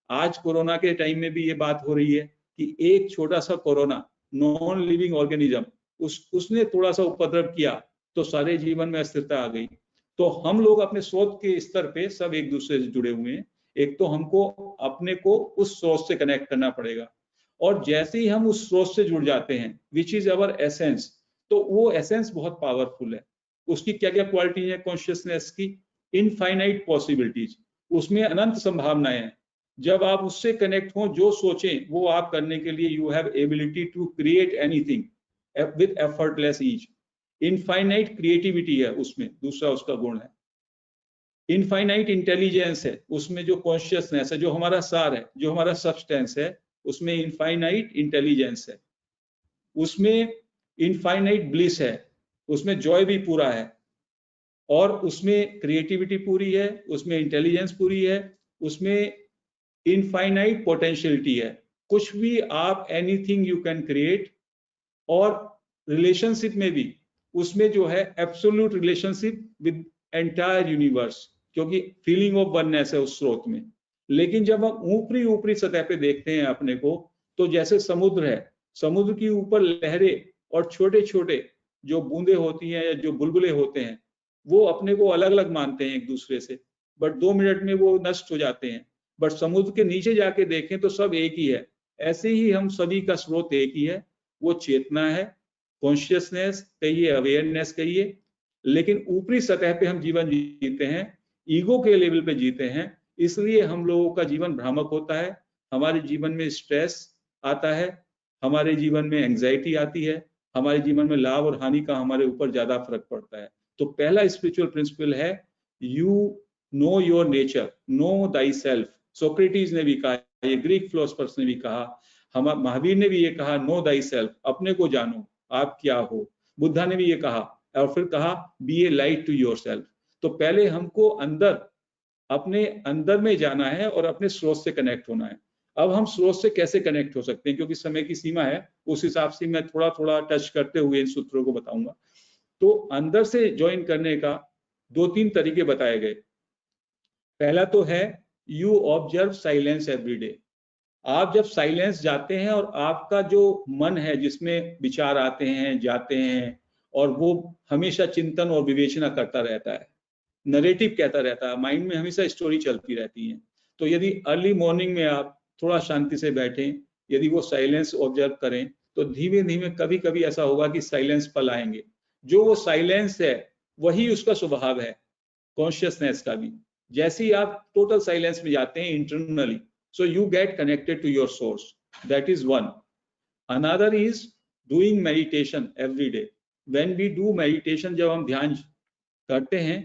आज कोरोना के टाइम में भी ये बात हो रही है कि एक छोटा सा कोरोना, नॉन लिविंग ऑर्गेनिज्म, उसने थोड़ा सा उपद्रव किया तो सारे जीवन में अस्थिरता आ गई। तो हम लोग अपने स्रोत के स्तर पे सब एक दूसरे से जुड़े हुए हैं। एक तो हमको अपने को उस स्रोत से कनेक्ट करना पड़ेगा, और जैसे ही हम उस स्रोत से जुड़ जाते हैं, विच इज अवर एसेंस, तो वो एसेंस बहुत पावरफुल है। उसकी क्या क्या क्वालिटी है कॉन्शियसनेस की? इनफाइनाइट पॉसिबिलिटीज, उसमें अनंत संभावनाएं हैं। जब आप उससे कनेक्ट हो, जो सोचें वो आप करने के लिए you have ability to create anything with effortless ease. Infinite creativity है उसमें, दूसरा उसका गुण है। इनफाइनाइट इंटेलिजेंस है उसमें, जो कॉन्शियसनेस है, जो हमारा सार है, जो हमारा सब्सटेंस है, उसमें इनफाइनाइट इंटेलिजेंस है। उसमें इनफाइनाइट ब्लिस है, उसमें जॉय भी पूरा है, और उसमें क्रिएटिविटी पूरी है, उसमें इंटेलिजेंस पूरी है, उसमें इनफाइनाइट पोटेंशियलिटी है। कुछ भी आप, एनीथिंग यू कैन क्रिएट। और रिलेशनशिप में भी उसमें जो है absolute relationship with entire universe, क्योंकि फीलिंग ऑफ वननेस है उस स्रोत में। लेकिन जब हम ऊपरी सतह पे देखते हैं अपने को, तो जैसे समुद्र है, समुद्र की ऊपर लहरें और छोटे छोटे जो बूंदे होती हैं या जो बुलबुले होते हैं वो अपने को अलग अलग मानते हैं एक दूसरे से, बट 2 मिनट में वो नष्ट हो जाते हैं। बट समुद्र के नीचे जाके देखें तो सब एक ही है। ऐसे ही हम सभी का स्रोत एक ही है, वो चेतना है, कॉन्शियसनेस कहिए, अवेयरनेस कहिए, लेकिन ऊपरी सतह पे हम जीवन जीते हैं, ईगो के लेवल पे जीते हैं, इसलिए हम लोगों का जीवन भ्रामक होता है। हमारे जीवन में स्ट्रेस आता है, हमारे जीवन में एंजाइटी आती है, हमारे जीवन में लाभ और हानि का हमारे ऊपर ज्यादा फर्क पड़ता है। तो पहला स्पिरिचुअल प्रिंसिपल है you know your nature, no thy self. Socrates ने भी कहा, ये ग्रीक फिलोसफर्स ने भी कहा, हम महावीर ने भी ये कहा, नो दाई सेल्फ, अपने को जानो आप क्या हो। बुद्धा ने भी ये कहा, और फिर कहा be a light to yourself. तो पहले हमको अंदर, अपने अंदर में जाना है और अपने स्रोत से कनेक्ट होना है। अब हम स्रोत से कैसे कनेक्ट हो सकते हैं, क्योंकि समय की सीमा है, उस हिसाब से मैं थोड़ा थोड़ा टच करते हुए इन सूत्रों को बताऊंगा। तो अंदर से ज्वाइन करने का 2-3 तरीके बताए गए। पहला तो है you observe silence every day. आप जब साइलेंस जाते हैं और आपका जो मन है जिसमें विचार आते हैं जाते हैं और वो हमेशा चिंतन और विवेचना करता रहता है, नरेटिव कहता रहता है, माइंड में हमेशा स्टोरी चलती रहती है। तो यदि अर्ली मॉर्निंग में आप थोड़ा शांति से बैठें, यदि वो साइलेंस ऑब्जर्व करें, तो धीमे धीमे कभी कभी ऐसा होगा कि साइलेंस पल आएंगे। जो वो साइलेंस है वही उसका स्वभाव है, कॉन्शियसनेस का भी। जैसे ही आप टोटल साइलेंस में जाते हैं internally, so you get connected to your source. That is one. Another is doing meditation every day. When we do meditation, जब हम ध्यान करते हैं,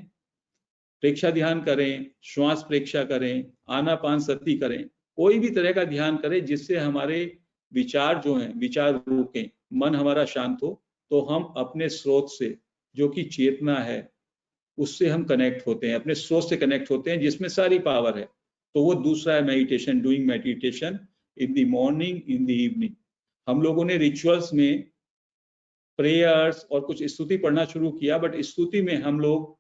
प्रेक्षा ध्यान करें, श्वास प्रेक्षा करें, आनापान सति करें, कोई भी तरह का ध्यान करें जिससे हमारे विचार जो हैं, विचार रुकें, मन हमारा शांत हो, तो हम अपने स्रोत से, जो कि चेतना है, उससे हम कनेक्ट होते हैं, अपने स्रोत से कनेक्ट होते हैं जिसमें सारी पावर है। तो वो दूसरा है meditation, doing meditation in the morning, in the evening. हम लोगों ने रिचुअल्स में प्रेयर्स और कुछ स्तुति पढ़ना शुरू किया, बट स्तुति में हम लोग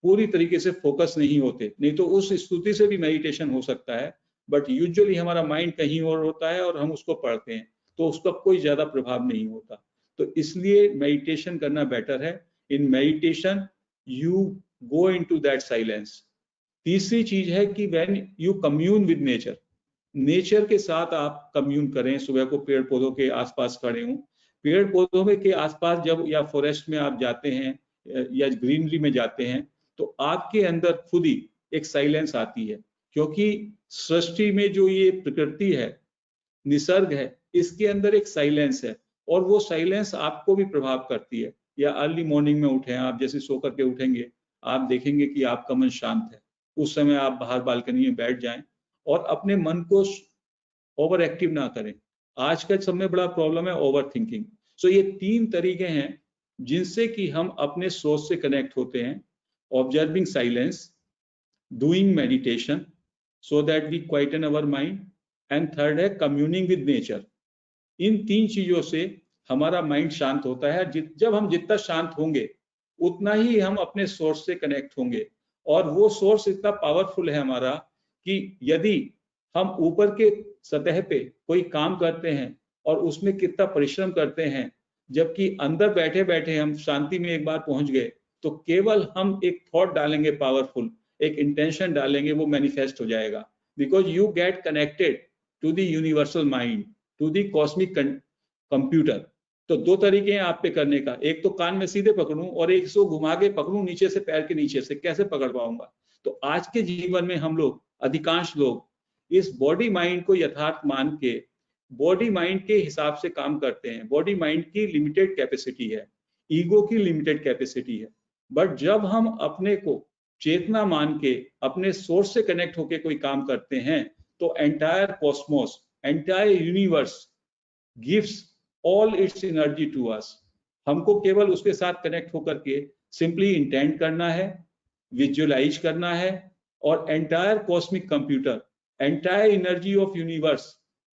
पूरी तरीके से फोकस नहीं होते। नहीं तो उस स्तुति से भी मेडिटेशन हो सकता है, बट यूजुअली हमारा माइंड कहीं और होता है और हम उसको पढ़ते हैं, तो उसका कोई ज्यादा प्रभाव नहीं होता। तो इसलिए मेडिटेशन करना बेटर है। In meditation you go into that silence. तीसरी चीज है कि when you commune with nature, nature के साथ आप कम्यून करें। सुबह को पेड़ पौधों के आसपास खड़े हों, पेड़ पौधों में के आसपास जब, या फॉरेस्ट में आप जाते हैं या ग्रीनरी में जाते हैं, तो आपके अंदर खुद ही एक साइलेंस आती है, क्योंकि सृष्टि में जो ये प्रकृति है, निसर्ग है, इसके अंदर एक साइलेंस है और वो साइलेंस आपको भी प्रभाव करती है। या अर्ली मॉर्निंग में उठे, आप जैसे सो करके उठेंगे, आप देखेंगे कि आपका मन शांत है, उस समय आप बाहर बालकनी में बैठ जाएं और अपने मन को ओवर एक्टिव ना करें। आज का समय बड़ा प्रॉब्लम है ओवर थिंकिंग। सो ये 3 तरीके हैं जिनसे कि हम अपने सोच से कनेक्ट होते हैं। Observing silence, doing meditation so that we quieten our mind, and third है कम्यूनिंग विद नेचर। इन 3 चीजों से हमारा माइंड शांत होता है। जब हम जितना शांत होंगे उतना ही हम अपने सोर्स से कनेक्ट होंगे, और वो सोर्स इतना पावरफुल है हमारा कि यदि हम ऊपर के सतह पे कोई काम करते हैं और उसमें कितना परिश्रम करते हैं, जबकि अंदर बैठे बैठे हम शांति में एक बार पहुंच गए, तो केवल हम एक थॉट डालेंगे पावरफुल, एक इंटेंशन डालेंगे, वो मैनिफेस्ट हो जाएगा। Because you get connected to the universal mind, to the cosmic computer. तो 2 तरीके हैं आप पे करने का, एक तो कान में सीधे पकड़ूं और एक सो घुमा के पकड़ूं नीचे से, पैर के नीचे से कैसे पकड़ पाऊंगा। तो आज के जीवन में हम लोग, अधिकांश लोग इस बॉडी माइंड को यथार्थ मान के बॉडी माइंड के हिसाब से काम करते हैं। बॉडी माइंड की लिमिटेड कैपेसिटी है, ईगो की लिमिटेड कैपेसिटी है, बट जब हम अपने को चेतना मान के अपने सोर्स से कनेक्ट होके कोई काम करते हैं, तो entire Cosmos, entire universe gives all its energy to us। हमको केवल उसके साथ कनेक्ट होकर के सिंपली इंटेंट करना है, विजुअलाइज करना है, और entire cosmic computer, entire energy of universe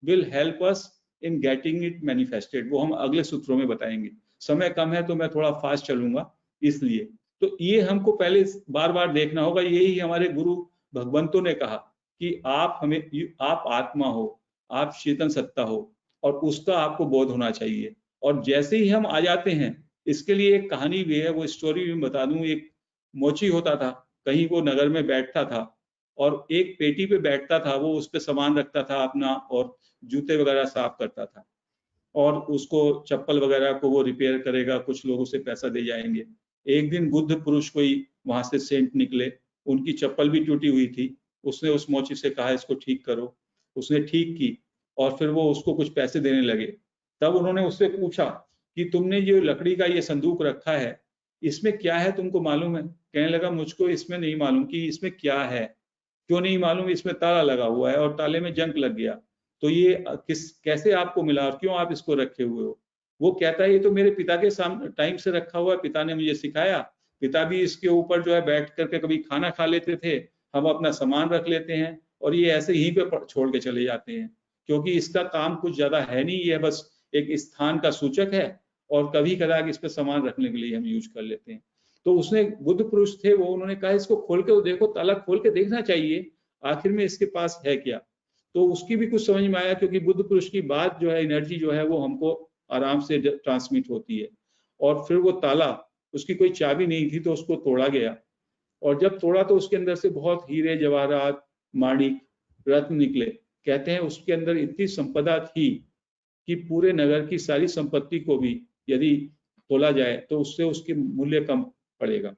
will help us in getting it manifested. वो हम अगले सूत्रों में बताएंगे। समय कम है तो मैं थोड़ा फास्ट चलूंगा इसलिए। तो ये हमको पहले बार बार देखना होगा। यही हमारे गुरु भगवंतों ने कहा कि आप आत्मा हो, आप चेतन सत्ता हो, और उसका आपको बोध होना चाहिए। और जैसे ही हम आ जाते हैं, इसके लिए एक कहानी भी है, वो स्टोरी भी बता दूं। एक मोची होता था, कहीं वो नगर में बैठता था और एक पेटी पे बैठता था, वो उस पे सामान रखता था अपना और जूते वगैरह साफ करता था, और उसको चप्पल वगैरह को वो रिपेयर करेगा, कुछ लोग उसे पैसा दे जाएंगे। एक दिन बुद्ध पुरुष कोई वहां से सेंट निकले, उनकी चप्पल भी टूटी हुई थी, उसने उस मोची से कहा इसको ठीक करो, उसने ठीक की और फिर वो उसको कुछ पैसे देने लगे। तब उन्होंने उससे पूछा कि तुमने जो लकड़ी का ये संदूक रखा है, इसमें क्या है तुमको मालूम है? कहने लगा मुझको इसमें नहीं मालूम कि इसमें क्या है। क्यों नहीं मालूम? इसमें ताला लगा हुआ है और ताले में जंग लग गया, तो ये कैसे आपको मिला और क्यों आप इसको रखे हुए हो? वो कहता है ये तो मेरे पिता के सामने टाइम से रखा हुआ है, पिता ने मुझे सिखाया, पिता भी इसके ऊपर जो है बैठ करके कभी खाना खा लेते थे, हम अपना सामान रख लेते हैं और ये ऐसे यहीं पे छोड़ के चले जाते हैं, क्योंकि इसका काम कुछ ज्यादा है नहीं, ये बस एक स्थान का सूचक है और कभी कदार इस पे सामान रखने के लिए हम यूज कर लेते हैं। तो उसने, बुद्ध पुरुष थे वो, उन्होंने कहा इसको खोल के देखो, ताला खोल के देखना चाहिए आखिर में इसके पास है क्या। तो उसकी भी कुछ समझ में आया, क्योंकि बुद्ध पुरुष की बात जो है, एनर्जी जो है वो हमको आराम से ट्रांसमिट होती है। और फिर वो ताला, उसकी कोई चाबी नहीं थी तो उसको तोड़ा गया, और जब तोड़ा तो उसके अंदर से बहुत हीरे जवाहरात, माणिक, रत्न निकले। कहते हैं उसके अंदर इतनी संपदा थी कि पूरे नगर की सारी संपत्ति को भी यदि तोला जाए तो उससे उसके मूल्य कम पड़ेगा।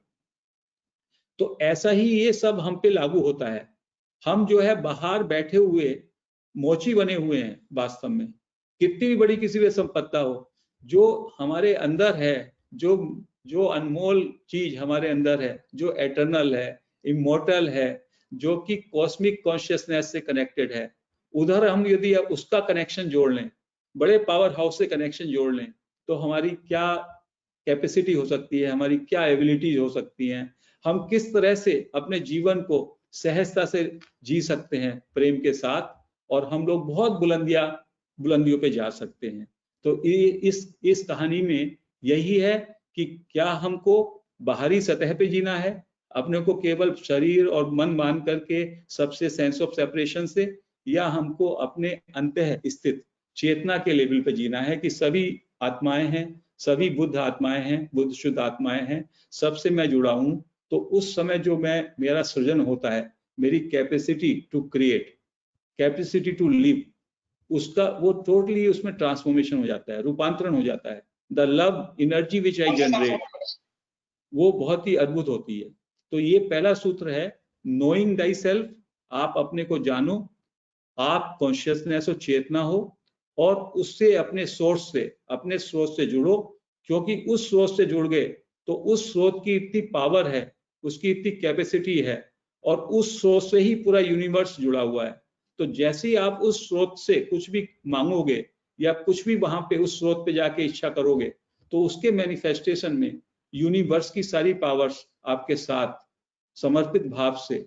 तो ऐसा ही ये सब हम पे लागू होता है। हम जो है बाहर बैठे हुए मोची बने हुए हैं वास्तव में, कितनी भी बड़ी किसी भी संपत्ता हो, जो हमारे अंदर है, जो अनमोल चीज हमारे अंदर है, जो एटर्नल है, इमोर्टल है, जो कि कॉस्मिक कॉन्शियसनेस से कनेक्टेड है, उधर हम यदि उसका कनेक्शन जोड़ लें, बड़े पावर हाउस से कनेक्शन जोड़ लें, तो हमारी क्या कैपेसिटी हो सकती है, हमारी क्या एबिलिटीज हो सकती हैं, हम किस तरह से अपने जीवन को सहजता से जी सकते हैं प्रेम के साथ, और हम लोग बहुत बुलंदियों पे जा सकते हैं। तो इस कहानी में यही है कि क्या हमको बाहरी सतह पे जीना है, अपने को केवल शरीर और मन मान करके सबसे सेंस ऑफ सेपरेशन से, या हमको अपने अंतः स्थित चेतना के लेवल पे जीना है कि सभी आत्माएं हैं, सभी बुद्ध आत्माएं हैं, बुद्ध शुद्ध आत्माएं हैं, सबसे मैं जुड़ा हूं। तो उस समय जो मेरा सृजन होता है, मेरी capacity to create, capacity to live, उसका वो टोटली उसमें ट्रांसफॉर्मेशन हो जाता है, रूपांतरण हो जाता है। The love energy which I generate, वो बहुत ही अद्भुत होती है। तो ये पहला सूत्र है, नोइंग दाई सेल्फ, आप अपने को जानो, आप कॉन्शियसनेस और चेतना हो, और उससे अपने सोर्स से जुड़ो, क्योंकि उस सोर्स से जुड़ गए तो उस स्रोत की इतनी पावर है, उसकी इतनी कैपेसिटी है, और उस सोर्स से ही पूरा यूनिवर्स जुड़ा हुआ है। तो जैसे ही आप उस स्रोत से कुछ भी मांगोगे या कुछ भी वहां पे उस स्रोत पे जाके इच्छा करोगे, तो उसके मैनिफेस्टेशन में यूनिवर्स की सारी पावर्स आपके साथ समर्पित भाव से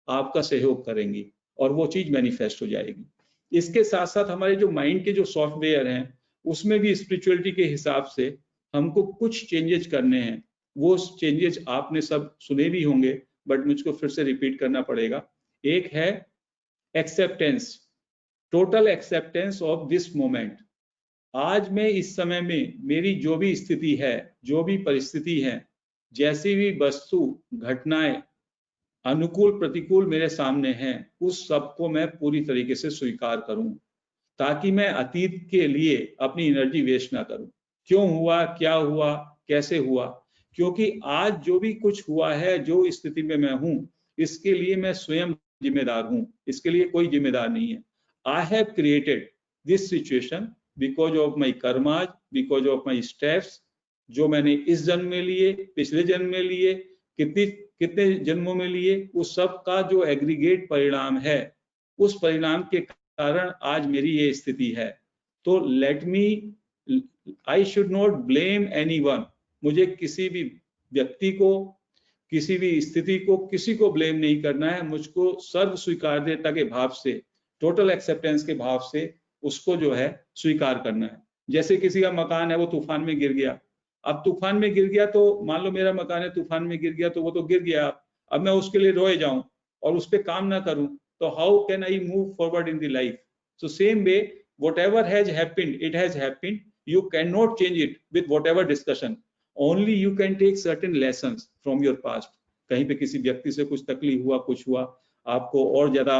आपका सहयोग करेंगी और वो चीज मैनिफेस्ट हो जाएगी। इसके साथ साथ हमारे जो माइंड के जो सॉफ्टवेयर हैं, उसमें भी स्पिरिचुअलिटी के हिसाब से हमको कुछ चेंजेस करने हैं। वो चेंजेस आपने सब सुने भी होंगे, बट मुझको फिर से रिपीट करना पड़ेगा। एक है acceptance, total acceptance of this moment. आज मैं इस समय में मेरी जो भी स्थिति है, जो भी परिस्थिति है, जैसी भी वस्तु, घटनाएं, अनुकूल प्रतिकूल मेरे सामने हैं, उस सबको मैं पूरी तरीके से स्वीकार करूं, ताकि मैं अतीत के लिए अपनी एनर्जी वेस्ट ना करूं। क्यों हुआ, क्या हुआ, कैसे हुआ, क्योंकि आज जो भी कुछ हुआ है, जो स्थिति में मैं हूं, इसके लिए मैं स्वयं जिम्मेदार हूं, इसके लिए कोई जिम्मेदार नहीं है। I have created this situation because of my karmas, because of my steps, जो मैंने इस जन्म में लिए, पिछले जन्म में लिए, कितने जन्मों में लिए, उस सब का जो एग्रीगेट परिणाम है, उस परिणाम के कारण आज मेरी ये स्थिति है। तो let me, I should not blame anyone. मुझे किसी भी व्यक्ति को, किसी भी स्थिति को, किसी को ब्लेम नहीं करना है। मुझको सर्व स्वीकार्यता के भाव से, टोटल एक्सेप्टेंस के भाव से उसको जो है स्वीकार करना है। जैसे किसी का मकान है, वो तूफान में गिर गया, अब तूफान में गिर गया, तो मान लो मेरा मकान है, तूफान में गिर गया, तो वो तो गिर गया। अब मैं उसके लिए रोए जाऊं और उस पर काम ना करूं, तो how can I move forward in the life? So same way, whatever has happened, it has happened, You cannot change it with whatever discussion. Only you can take certain lessons from your past. कहीं पे किसी व्यक्ति से कुछ तकलीफ हुआ, कुछ हुआ, आपको और ज्यादा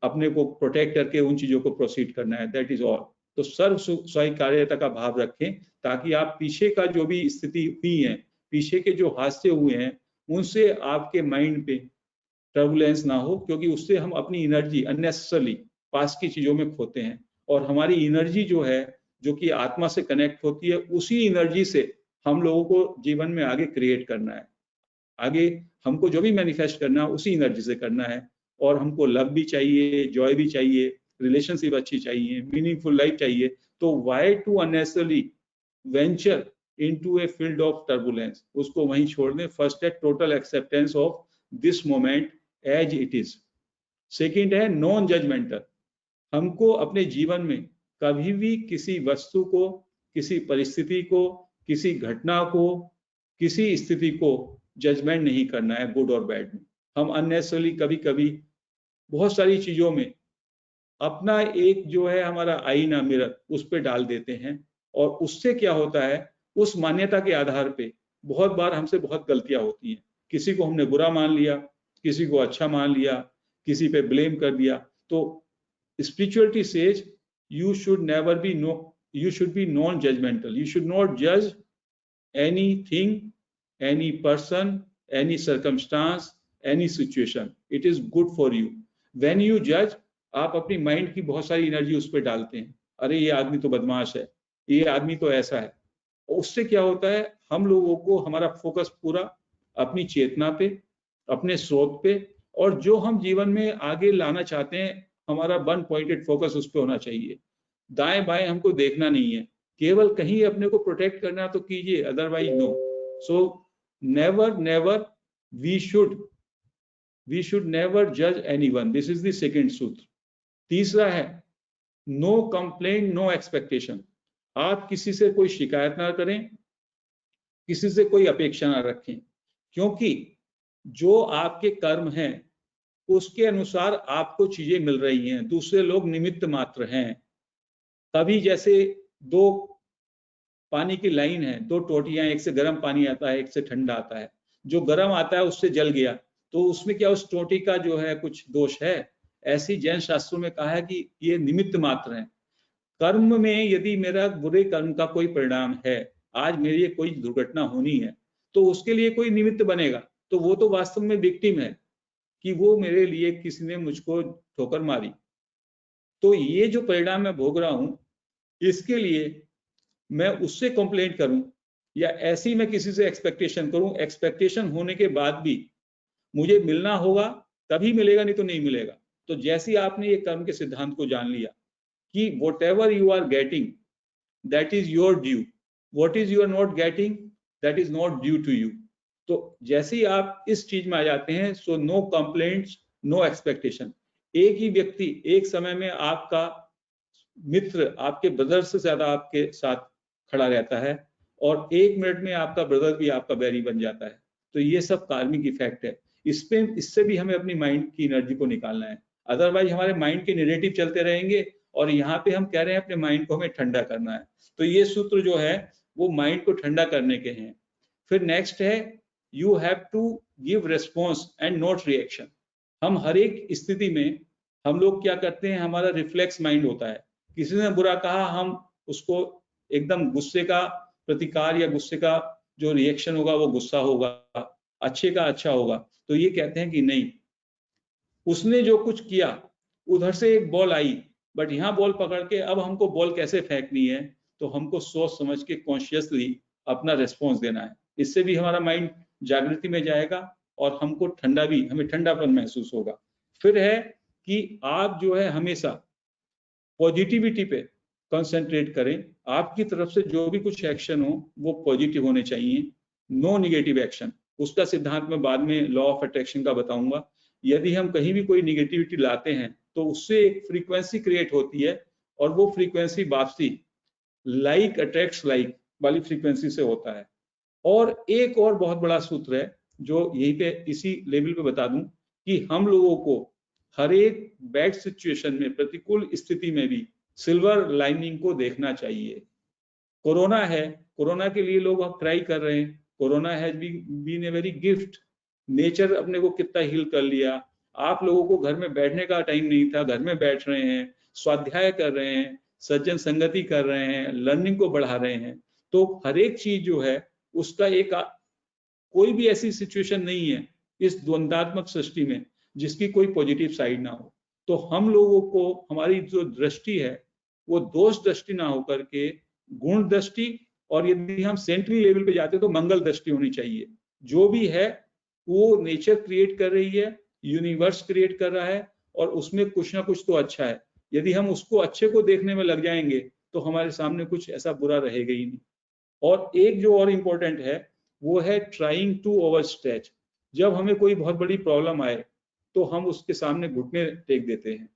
अपने को प्रोटेक्ट करके उन चीजों को प्रोसीड करना है. That is all. तो सर्व स्वीकार्यता का भाव रखें ताकि आप पीछे का जो भी स्थिति हुई है, पीछे के जो हादसे हुए हैं, उनसे आपके माइंड पे टर्बुलेंस ना हो, क्योंकि उससे हम अपनी एनर्जी अननेसेसरली पास की चीजों में खोते हैं. और हमारी एनर्जी जो है, जो कि आत्मा से कनेक्ट होती है, उसी एनर्जी से हम लोगों को जीवन में आगे क्रिएट करना है. आगे हमको जो भी मैनिफेस्ट करना है उसी एनर्जी से करना है. और हमको लव भी चाहिए, जॉय भी चाहिए, रिलेशनशिप अच्छी चाहिए, मीनिंगफुल लाइफ चाहिए. तो why to unnecessarily venture into a field of turbulence? उसको वहीं छोड़ दें. फर्स्ट है total acceptance of this moment as it is. Second है नॉन जजमेंटल. हमको अपने जीवन में कभी भी किसी वस्तु को, किसी परिस्थिति को, किसी घटना को, किसी स्थिति को जजमेंट नहीं करना है, गुड और बैड में. हम अननेसेसरली कभी कभी बहुत सारी चीजों में अपना एक जो है हमारा आईना, मिरर, उस पर डाल देते हैं. और उससे क्या होता है, उस मान्यता के आधार पे बहुत बार हमसे बहुत गलतियां होती हैं. किसी को हमने बुरा मान लिया, किसी को अच्छा मान लिया, किसी पे ब्लेम कर दिया. तो spirituality says you should never be you should be non-judgmental. You should not judge anything, any person, any circumstance, any situation. It is good for you. When you judge, आप अपनी माइंड की बहुत सारी energy उस पर डालते हैं. अरे ये आदमी तो बदमाश है, ये आदमी तो ऐसा है. उससे क्या होता है, हम लोगों को हमारा फोकस पूरा अपनी चेतना पे, अपने स्रोत पे, और जो हम जीवन में आगे लाना चाहते हैं, हमारा वन पॉइंटेड फोकस उस पर होना चाहिए. दाएं बाएं हमको देखना नहीं है. केवल कहीं अपने को प्रोटेक्ट करना तो कीजिए, otherwise no. So never we should never जज anyone. This is the second सूत्र. तीसरा है नो कंप्लेंट, नो एक्सपेक्टेशन. आप किसी से कोई शिकायत ना करें, किसी से कोई अपेक्षा ना रखें, क्योंकि जो आपके कर्म हैं उसके अनुसार आपको चीजें मिल रही हैं. दूसरे लोग निमित्त मात्र हैं. कभी जैसे दो पानी की लाइन है, दो टोटियां, एक से गर्म पानी आता है, एक से ठंडा आता है. जो गर्म आता है उससे जल गया, तो उसमें क्या उस टोटी का जो है कुछ दोष है? ऐसी जैन शास्त्रों में कहा है कि ये निमित्त मात्र हैं. कर्म में यदि मेरा बुरे कर्म का कोई परिणाम है, आज मेरी कोई दुर्घटना होनी है, तो उसके लिए कोई निमित्त बनेगा, तो वो तो वास्तव में विक्टिम है कि वो मेरे लिए किसी ने मुझको ठोकर मारी. तो ये जो परिणाम मैं भोग रहा हूं, इसके लिए मैं उससे कंप्लेंट करूं या ऐसी मैं किसी से एक्सपेक्टेशन करूं, एक्सपेक्टेशन होने के बाद भी मुझे मिलना होगा तभी मिलेगा, नहीं तो नहीं मिलेगा. तो जैसे आपने ये कर्म के सिद्धांत को जान लिया कि whatever you are getting that is your due, what is you are not getting that is not due to you. तो जैसे ही आप इस चीज में आ जाते हैं, so no complaints, no expectation. एक ही व्यक्ति एक समय में आपका मित्र, आपके ब्रदर से ज्यादा आपके साथ खड़ा रहता है, और एक मिनट में आपका ब्रदर भी आपका बैरी बन जाता है. तो ये सब कार्मिक इफेक्ट है. इससे भी हमें अपनी माइंड की एनर्जी को निकालना है. अदरवाइज हमारे माइंड के नेगेटिव चलते रहेंगे, और यहाँ पे हम कह रहे हैं अपने माइंड को हमें ठंडा करना है. तो ये सूत्र जो है वो माइंड को ठंडा करने के हैं. फिर नेक्स्ट है you have to give response and not reaction. हम हर एक स्थिति में हम लोग क्या करते हैं, हमारा रिफ्लेक्स माइंड होता है. किसी ने बुरा कहा, हम उसको एकदम गुस्से का प्रतिकार या गुस्से का जो रिएक्शन होगा वो गुस्सा होगा, अच्छे का अच्छा होगा. तो ये कहते हैं कि नहीं, उसने जो कुछ किया, उधर से एक बॉल आई, बट यहाँ बॉल पकड़ के अब हमको बॉल कैसे फेंकनी है, तो हमको सोच समझ के कॉन्शियसली अपना रिस्पॉन्स देना है. इससे भी हमारा माइंड जागृति में जाएगा और हमको ठंडा भी, हमें ठंडापन महसूस होगा. फिर है कि आप जो है हमेशा पॉजिटिविटी पे कंसंट्रेट करें. आपकी तरफ से जो भी कुछ एक्शन हो वो पॉजिटिव होने चाहिए, नो नेगेटिव एक्शन. उसका सिद्धांत मैं बाद में लॉ ऑफ अट्रैक्शन का बताऊंगा. यदि हम कहीं भी कोई निगेटिविटी लाते हैं तो उससे एक फ्रीक्वेंसी क्रिएट होती है, और वो फ्रीक्वेंसी वापसी लाइक अट्रैक्ट्स लाइक वाली फ्रीक्वेंसी से होता है. और एक और बहुत बड़ा सूत्र है जो यहीं पे इसी लेवल पे बता दूं कि हम लोगों को हर एक बैड सिचुएशन में, प्रतिकूल स्थिति में भी सिल्वर लाइनिंग को देखना चाहिए. कोरोना है, कोरोना के लिए लोग अब ट्राई कर रहे हैं। Corona has been a very gift. Nature अपने को कितना हील कर लिया। आप लोगों को घर में बैठने का टाइम नहीं था, घर में बैठ रहे हैं, स्वाध्याय कर रहे हैं, सज्जन संगति कर रहे हैं, लर्निंग को बढ़ा रहे हैं। तो हर एक चीज जो है उसका एक कोई भी ऐसी सिचुएशन नहीं है इस द्वंदात्मक सृष्टि में जिसकी कोई पॉजिटिव साइड ना हो। तो हम लोगों को हमारी जो दृष्टि है वो दोष दृष्टि ना होकर के गुण दृष्टि, और यदि हम सेंट्रल लेवल पे जाते हैं तो मंगल दृष्टि होनी चाहिए। जो भी है वो नेचर क्रिएट कर रही है, यूनिवर्स क्रिएट कर रहा है, और उसमें कुछ ना कुछ तो अच्छा है। यदि हम उसको अच्छे को देखने में लग जाएंगे तो हमारे सामने कुछ ऐसा बुरा रहेगा ही नहीं। और एक जो और इम्पोर्टेंट है वो है ट्राइंग टू ओवरस्ट्रेच। जब हमें कोई बहुत बड़ी प्रॉब्लम आए तो हम उसके सामने घुटने टेक देते हैं।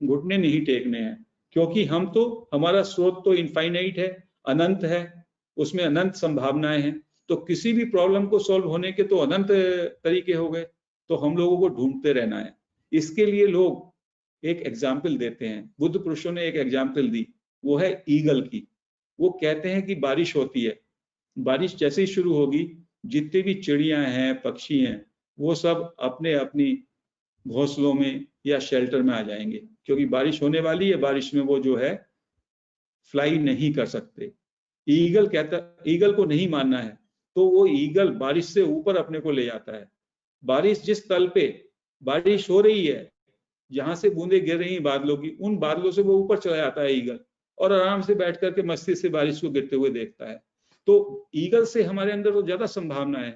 घुटने नहीं टेकने हैं, क्योंकि हमारा स्रोत तो इनफाइनाइट है, अनंत है, उसमें अनंत संभावनाएं हैं। तो किसी भी प्रॉब्लम को सॉल्व होने के तो अनंत तरीके हो गए, तो हम लोगों को ढूंढते रहना है। इसके लिए लोग एक एग्जाम्पल देते हैं, बुद्ध पुरुषों ने एक एग्जाम्पल दी, वो है ईगल की। वो कहते हैं कि बारिश होती है, बारिश जैसे ही शुरू होगी जितने भी चिड़ियां हैं, पक्षी हैं, वो सब अपने अपनी घोंसलों में या शेल्टर में आ जाएंगे, क्योंकि बारिश होने वाली है। बारिश में वो जो है फ्लाई नहीं कर सकते। ईगल को नहीं मानना है, तो वो ईगल बारिश से ऊपर अपने को ले जाता है। बारिश जिस तल पे बारिश हो रही है, जहां से बूंदे गिर रही हैं बादलों की, उन बादलों से वो ऊपर चला जाता है ईगल, और आराम से बैठ करके मस्ती से बारिश को गिरते हुए देखता है। तो ईगल से हमारे अंदर तो ज्यादा संभावना है।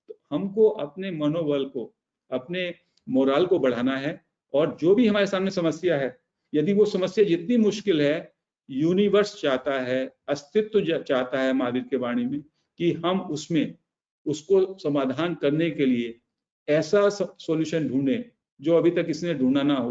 तो हमको अपने मनोबल को, अपने मोराल को बढ़ाना है, और जो भी हमारे सामने समस्या है, यदि वो समस्या जितनी मुश्किल है, यूनिवर्स चाहता है, अस्तित्व चाहता है महावीर के वाणी में कि हम उसमें उसको समाधान करने के लिए ऐसा सॉल्यूशन ढूंढें जो अभी तक इसने ढूंढा ना हो।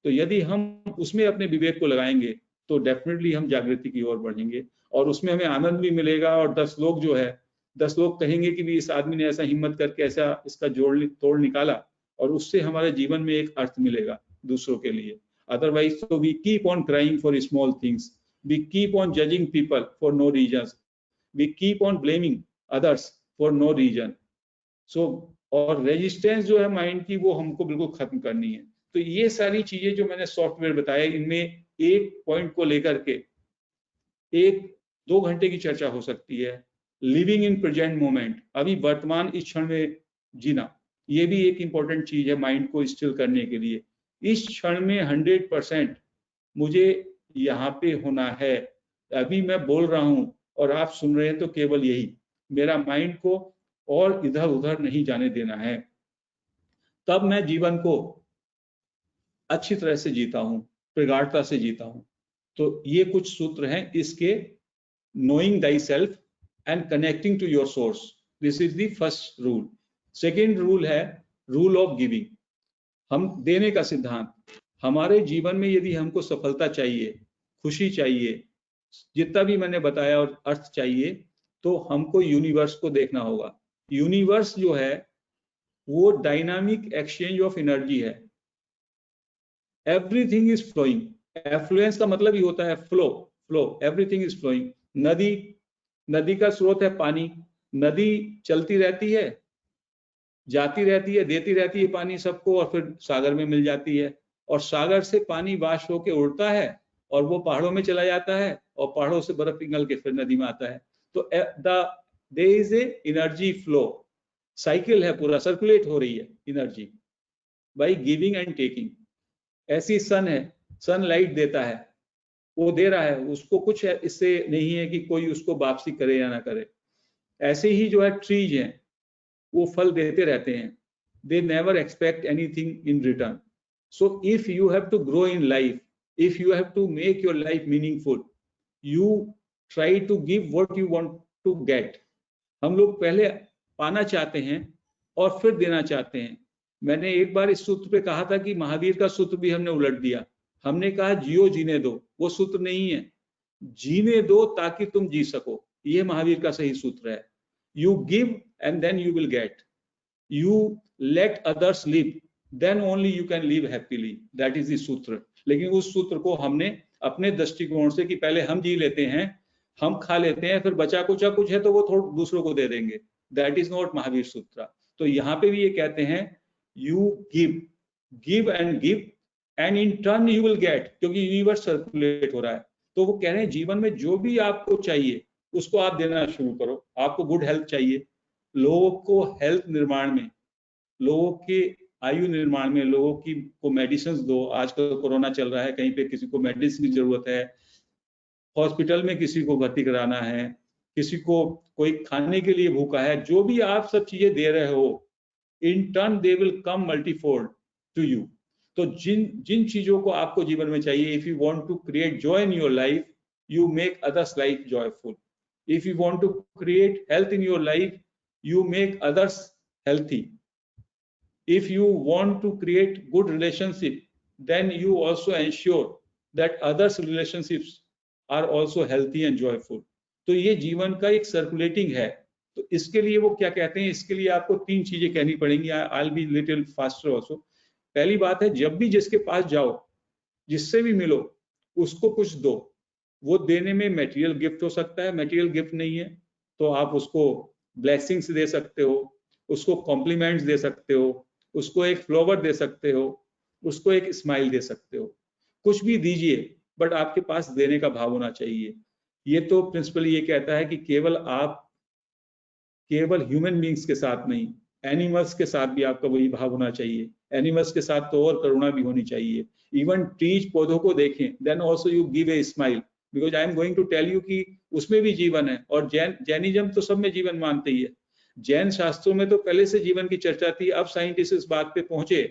तो यदि हम उसमें अपने विवेक को लगाएंगे तो डेफिनेटली हम जागृति की ओर बढ़ेंगे, और उसमें हमें आनंद भी मिलेगा। और 10 लोग जो है, 10 लोग कहेंगे कि भी इस आदमी ने ऐसा हिम्मत करके ऐसा इसका तोड़ निकाला, और उससे हमारे जीवन में एक अर्थ मिलेगा दूसरों के लिए। Otherwise, so we keep on crying for small things. We keep on judging people for no reasons. We keep on blaming others for no reason. So, और रेजिस्टेंस जो है माइंड की, वो हमको बिल्कुल खत्म करनी है। तो ये सारी चीजें जो मैंने सॉफ्टवेयर बताया, इनमें एक पॉइंट को लेकर के 1-2 घंटे की चर्चा हो सकती है। लिविंग इन प्रेजेंट मोमेंट, अभी वर्तमान इस क्षण में जीना, ये भी एक इंपॉर्टेंट चीज है माइंड को स्टिल करने के लिए। इस क्षण में 100% मुझे यहाँ पे होना है। अभी मैं बोल रहा हूं और आप सुन रहे हैं, तो केवल यही, मेरा माइंड को और इधर उधर नहीं जाने देना है। तब मैं जीवन को अच्छी तरह से जीता हूं, प्रगाढ़ता से जीता हूं। तो ये कुछ सूत्र हैं इसके। Knowing thyself and connecting to your source, this is the first rule. Second rule है रूल ऑफ गिविंग, हम देने का सिद्धांत। हमारे जीवन में यदि हमको सफलता चाहिए, खुशी चाहिए, जितना भी मैंने बताया, और अर्थ चाहिए, तो हमको यूनिवर्स को देखना होगा। यूनिवर्स जो है वो डायनामिक एक्सचेंज ऑफ एनर्जी है। Everything is flowing. एफ्लुएंस का मतलब ही होता है flow, flow, everything is flowing. नदी का स्रोत है पानी। नदी चलती रहती है, जाती रहती है, देती रहती है पानी सबको, और फिर सागर में मिल जाती है। और सागर से पानी वाष्प होके उड़ता है और वो पहाड़ों में चला जाता है, और पहाड़ों से बर्फ पिघल के फिर नदी में आता है। तो there is a energy flow, cycle है, पूरा सर्कुलेट हो रही है energy by giving and taking. ऐसी सन है, सन लाइट देता है, वो दे रहा है, उसको कुछ इससे नहीं है कि कोई उसको वापसी करे या ना करे। ऐसे ही जो है ट्रीज हैं, वो फल देते रहते हैं, they never expect anything in return. So if you have to grow in life, if you have to make your life meaningful, you try to give what you want to get. हम लोग पहले पाना चाहते हैं और फिर देना चाहते हैं। मैंने एक बार इस सूत्र पे कहा था कि महावीर का सूत्र भी हमने उलट दिया। हमने कहा जियो जीने दो, वो सूत्र नहीं है। जीने दो ताकि तुम जी सको, ये महावीर का सही सूत्र है। You give and then you will get. You let others live, then only you can live happily. That is the सूत्र। लेकिन उस सूत्र को हमने अपने दृष्टिकोण से कि पहले हम जी लेते हैं, हम खा लेते हैं, फिर बचा कुचा कुछ है तो वो थोड़ा दूसरों को दे देंगे। दैट इज नॉट महावीर सूत्र। तो यहाँ पे भी ये कहते हैं you give and in turn you will get, क्योंकि यूनिवर्स सर्कुलेट हो रहा है। तो वो कह रहे हैं जीवन में जो भी आपको चाहिए उसको आप देना शुरू करो। आपको गुड हेल्थ चाहिए, लोगों को हेल्थ निर्माण में, लोगों के आयु निर्माण में, लोगों की को मेडिसिन दो। आजकल कोरोना चल रहा है, कहीं पे किसी को मेडिसिन की जरूरत है, हॉस्पिटल में किसी को भर्ती कराना है, किसी को कोई खाने के लिए भूखा है, जो भी आप सब चीजें दे रहे हो, in turn they will come multifold to you. तो जिन चीजों को आपको जीवन में चाहिए, if you want to create joy in your life, you make others' life joyful. If you want to create health in your life, you make others healthy. If you want to create good relationship, then you also ensure that others' relationships are also healthy and joyful. तो ये जीवन का एक circulating है। तो इसके लिए वो क्या कहते हैं, इसके लिए आपको 3 चीजें कहनी पड़ेंगी। I'll be little faster also. पहली बात है, जब भी जिसके पास जाओ, जिससे भी मिलो, उसको कुछ दो। वो देने में मटेरियल गिफ्ट हो सकता है, मटेरियल गिफ्ट नहीं है तो आप उसको ब्लेसिंग्स दे सकते हो, उसको कॉम्प्लीमेंट्स दे सकते हो, उसको एक फ्लावर दे सकते हो, उसको एक स्माइल दे सकते हो। कुछ भी दीजिए, बट आपके पास देने का भाव होना चाहिए। ये तो प्रिंसिपल ये कहता है कि केवल ह्यूमन बींग्स के साथ नहीं, एनिमल्स के साथ भी आपका वही भाव होना चाहिए। एनिमल्स के साथ तो और करुणा भी होनी चाहिए। इवन ट्रीज, पौधों को देखें, then also you give a smile, because I am going to tell you कि उसमें भी जीवन है। और जैनिज्म तो सब में जीवन मानते ही है। जैन शास्त्रों में तो पहले से जीवन की चर्चा थी, अब साइंटिस्ट इस बात पे पहुंचे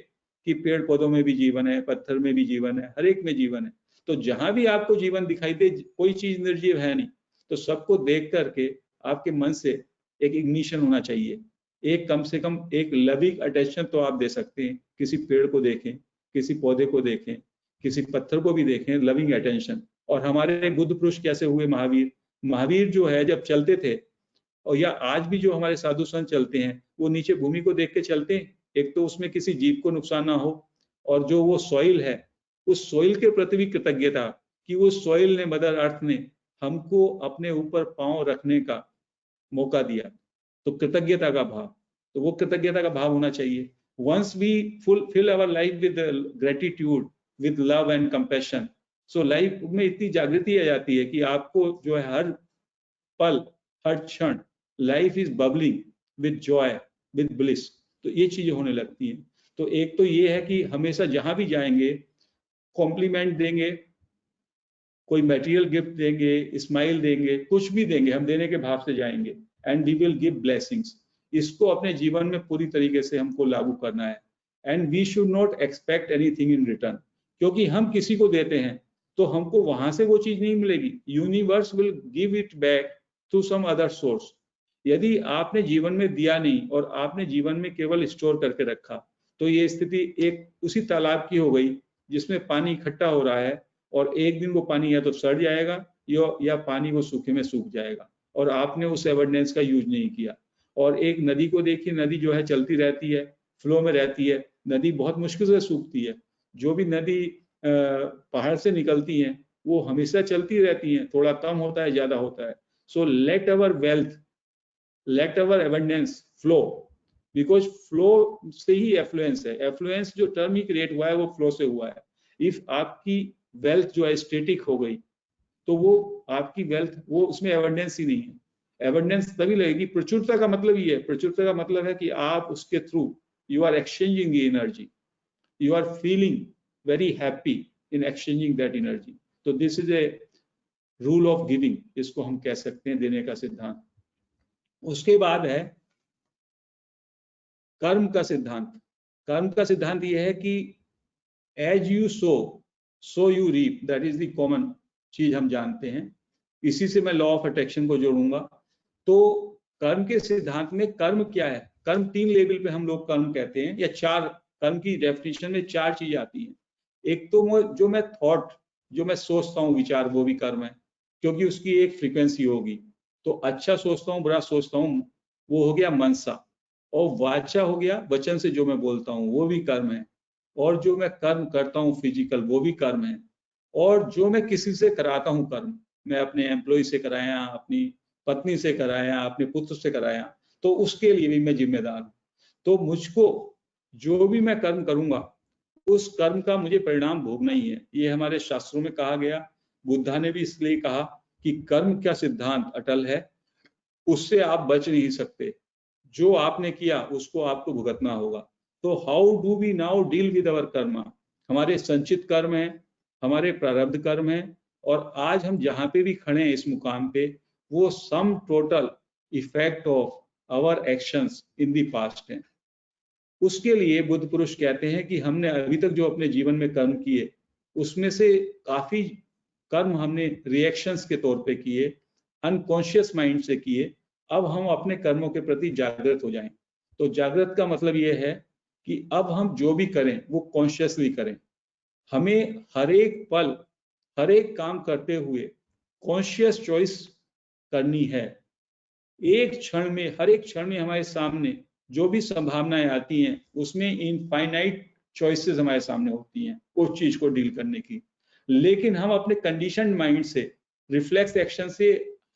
कि पेड़ पौधों में भी जीवन है, पत्थर में भी जीवन है, हर एक में जीवन है। तो जहां भी आपको जीवन दिखाई दे, कोई चीज निर्जीव है नहीं, तो सबको देख करके आपके मन से एक इग्निशन होना चाहिए। एक कम से कम एक लविंग अटेंशन तो आप दे सकते हैं। किसी पेड़ को देखें, किसी पौधे को देखें, किसी पत्थर को भी देखें, लविंग अटेंशन। और हमारे बुद्ध पुरुष कैसे हुए महावीर जो है जब चलते थे, और या आज भी जो हमारे साधु संत चलते हैं, वो नीचे भूमि को देख के चलते हैं। एक तो उसमें किसी जीव को नुकसान ना हो, और जो वो सॉइल है, उस सॉइल के प्रति भी कृतज्ञता कि वो सॉइल ने, मदर अर्थ ने हमको अपने ऊपर पांव रखने का मौका दिया। तो कृतज्ञता का भाव, तो वो कृतज्ञता का भाव होना चाहिए। Once we fill our life with gratitude, with love and compassion, so life में इतनी जागृति आ जाती है कि आपको जो है हर पल, हर क्षण life is bubbling with Joy, with bliss. तो ये चीजें होने लगती हैं। तो एक तो ये है कि हमेशा जहां भी जाएंगे कॉम्प्लीमेंट देंगे, कोई मटेरियल गिफ्ट देंगे, स्माइल देंगे, कुछ भी देंगे, हम देने के भाव से जाएंगे। And we will give blessings. इसको अपने जीवन में पूरी तरीके से हमको लागू करना है। And we should not expect anything in return, क्योंकि हम किसी को देते हैं तो हमको वहां से वो चीज नहीं मिलेगी। Universe will give it back through some other source. यदि आपने जीवन में दिया नहीं और आपने जीवन में केवल स्टोर करके रखा, तो ये स्थिति एक उसी तालाब की हो गई जिसमें पानी इकट्ठा हो रहा है, और एक दिन वो पानी या तो सड़ जाएगा या पानी वो सूखे में सूख जाएगा, और आपने उस एबंडेंस का यूज नहीं किया। और एक नदी को देखिए, नदी जो है चलती रहती है, फ्लो में रहती है, नदी बहुत मुश्किल से सूखती है। जो भी नदी पहाड़ से निकलती हैं वो हमेशा चलती रहती हैं, थोड़ा कम होता है, ज्यादा होता है। So let our wealth, let our abundance flow, because flow से ही एफ्लुएंस है। एफ्लुएंस जो टर्म ही क्रिएट हुआ है वो फ्लो से हुआ है। इफ आपकी वेल्थ जो है स्टेटिक हो गई, तो वो आपकी वेल्थ, वो उसमें एबंडेंस ही नहीं है। एबंडेंस तभी लगेगी। प्रचुरता का मतलब ये है, प्रचुरता का मतलब है कि आप उसके through you are exchanging energy, you are feeling very happy in exchanging that energy. So this is a rule of giving, इसको हम कह सकते हैं, देने का सिद्धांत। उसके बाद है कर्म का सिद्धांत। कर्म का सिद्धांत यह है कि as you sow, so you reap, that is the common चीज हम जानते हैं। इसी से मैं लॉ ऑफ अट्रैक्शन को जोड़ूंगा। तो कर्म के सिद्धांत में कर्म क्या है? कर्म 3 लेवल पे हम लोग कर्म कहते हैं, या 4। कर्म की डेफिनेशन में 4 चीज आती हैं। एक तो जो मैं थॉट, जो मैं सोचता हूँ, विचार, वो भी कर्म है, क्योंकि उसकी एक फ्रीक्वेंसी होगी। तो अच्छा सोचता हूँ, बुरा सोचता हूँ, वो हो गया मनसा। और वाचा हो गया वचन से जो मैं बोलता हूँ, वो भी कर्म है। और जो मैं कर्म करता हूँ फिजिकल, वो भी कर्म है। और जो मैं किसी से कराता हूँ कर्म, मैं अपने एम्प्लॉय से कराया, अपनी पत्नी से कराया, अपने पुत्र से कराया, तो उसके लिए भी मैं जिम्मेदार हूँ। तो मुझको जो भी मैं कर्म करूंगा उस कर्म का मुझे परिणाम भोगना ही है। ये हमारे शास्त्रों में कहा गया। बुद्धा ने भी इसलिए कहा कि कर्म का सिद्धांत अटल है, उससे आप बच नहीं सकते। जो आपने किया उसको आपको भुगतना होगा। तो how do we now deal with our karma? हमारे संचित कर्म है, हमारे प्रारब्ध कर्म है, और आज हम जहां पे भी खड़े हैं इस मुकाम पे, वो sum total effect of our actions in the past है। उसके लिए बुद्ध पुरुष कहते हैं कि हमने अभी तक जो अपने जीवन में कर्म किए उसमें से काफी कर्म हमने रिएक्शंस के तौर पे किए, अनकॉन्शियस माइंड से किए। अब हम अपने कर्मों के प्रति जागृत हो जाएं। तो जागृत का मतलब ये है कि अब हम जो भी करें वो कॉन्शियसली करें। हमें हर एक पल, हर एक काम करते हुए कॉन्शियस चॉइस करनी है। एक क्षण में, हर एक क्षण में हमारे सामने जो भी संभावनाएं आती हैं उसमें इनफाइनाइट चॉइसेस हमारे सामने होती हैं उस चीज को डील करने की। लेकिन हम अपने कंडीशन माइंड से, रिफ्लेक्स एक्शन से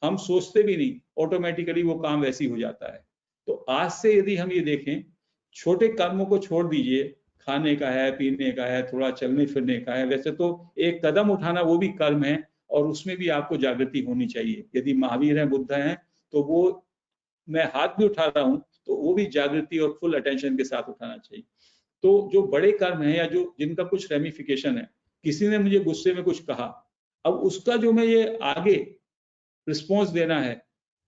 हम सोचते भी नहीं, ऑटोमेटिकली वो काम वैसे ही हो जाता है। तो आज से यदि हम ये देखें, छोटे कर्मों को छोड़ दीजिए, खाने का है, पीने का है, थोड़ा चलने फिरने का है, वैसे तो एक कदम उठाना वो भी कर्म है और उसमें भी आपको जागृति होनी चाहिए। यदि महावीर हैं, बुद्ध हैं, तो वो, मैं हाथ भी उठा रहा हूं तो वो भी जागृति और फुल अटेंशन के साथ उठाना चाहिए। तो जो बड़े कर्म हैं या जो जिनका कुछ रेमिफिकेशन है, किसी ने मुझे गुस्से में कुछ कहा, अब उसका जो मैं ये आगे रिस्पॉन्स देना है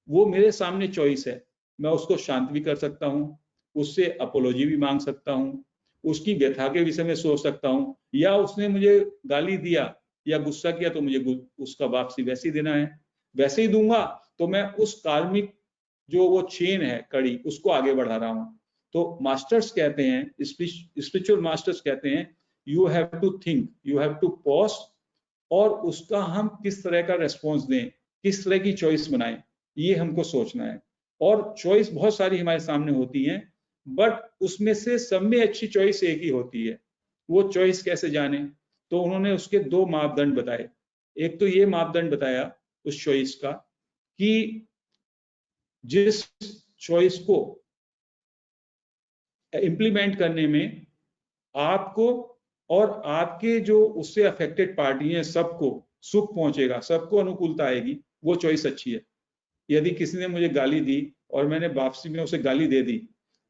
वो मेरे सामने चॉइस है। मैं उसको शांत भी कर सकता हूँ, उससे अपोलॉजी भी मांग सकता हूँ, उसकी व्यथा के विषय में सोच सकता हूँ, या उसने मुझे गाली दिया या गुस्सा किया तो मुझे उसका वापसी वैसे ही देना है, वैसे ही दूंगा। तो मैं उस कार्मिक जो वो चेन है, कड़ी, उसको आगे बढ़ा रहा हूँ। तो मास्टर्स कहते हैं, स्पिरिचुअल मास्टर्स कहते हैं, you have to think, you have to pause, और उसका हम किस तरह का रेस्पॉन्स दें, किस तरह की चॉइस बनाएं, ये हमको सोचना है। और चॉइस बहुत सारी हमारे सामने होती हैं, बट उसमें से सब में अच्छी चॉइस एक ही होती है। वो चॉइस कैसे जाने? तो उन्होंने उसके दो मापदंड बताए। एक तो ये मापदंड बताया उस चॉइस का कि जिस चॉइस को इम्प्लीमेंट करने में आपको और आपके जो उससे अफेक्टेड पार्टी हैं सबको सुख पहुंचेगा, सबको अनुकूलता आएगी, वो चॉइस अच्छी है। यदि किसी ने मुझे गाली दी और मैंने वापसी में उसे गाली दे दी,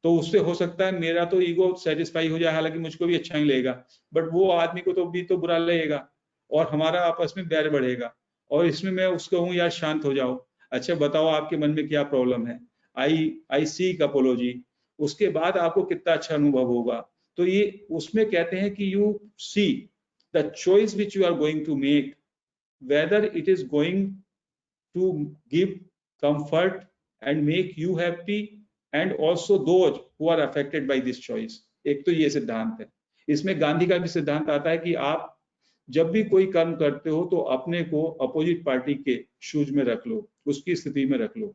तो उससे हो सकता है मेरा तो ईगो सेटिस्फाई हो जाए, हालांकि मुझको भी अच्छा ही लगेगा, बट वो आदमी को तो भी तो बुरा लगेगा और हमारा आपस में बैर बढ़ेगा। और इसमें मैं उसको हूँ, यार शांत हो जाओ, अच्छा बताओ आपके मन में क्या प्रॉब्लम है, आई सीक अपोलॉजी, उसके बाद आपको कितना अच्छा अनुभव होगा। तो ये उसमें कहते हैं कि you see the choice which you are going to make, whether it is going to give comfort and make you happy and also those who are affected by this choice। एक तो ये सिद्धांत है। इसमें गांधी का भी सिद्धांत आता है कि आप जब भी कोई कर्म करते हो तो अपने को अपोजिट पार्टी के शूज में रख लो, उसकी स्थिति में रख लो।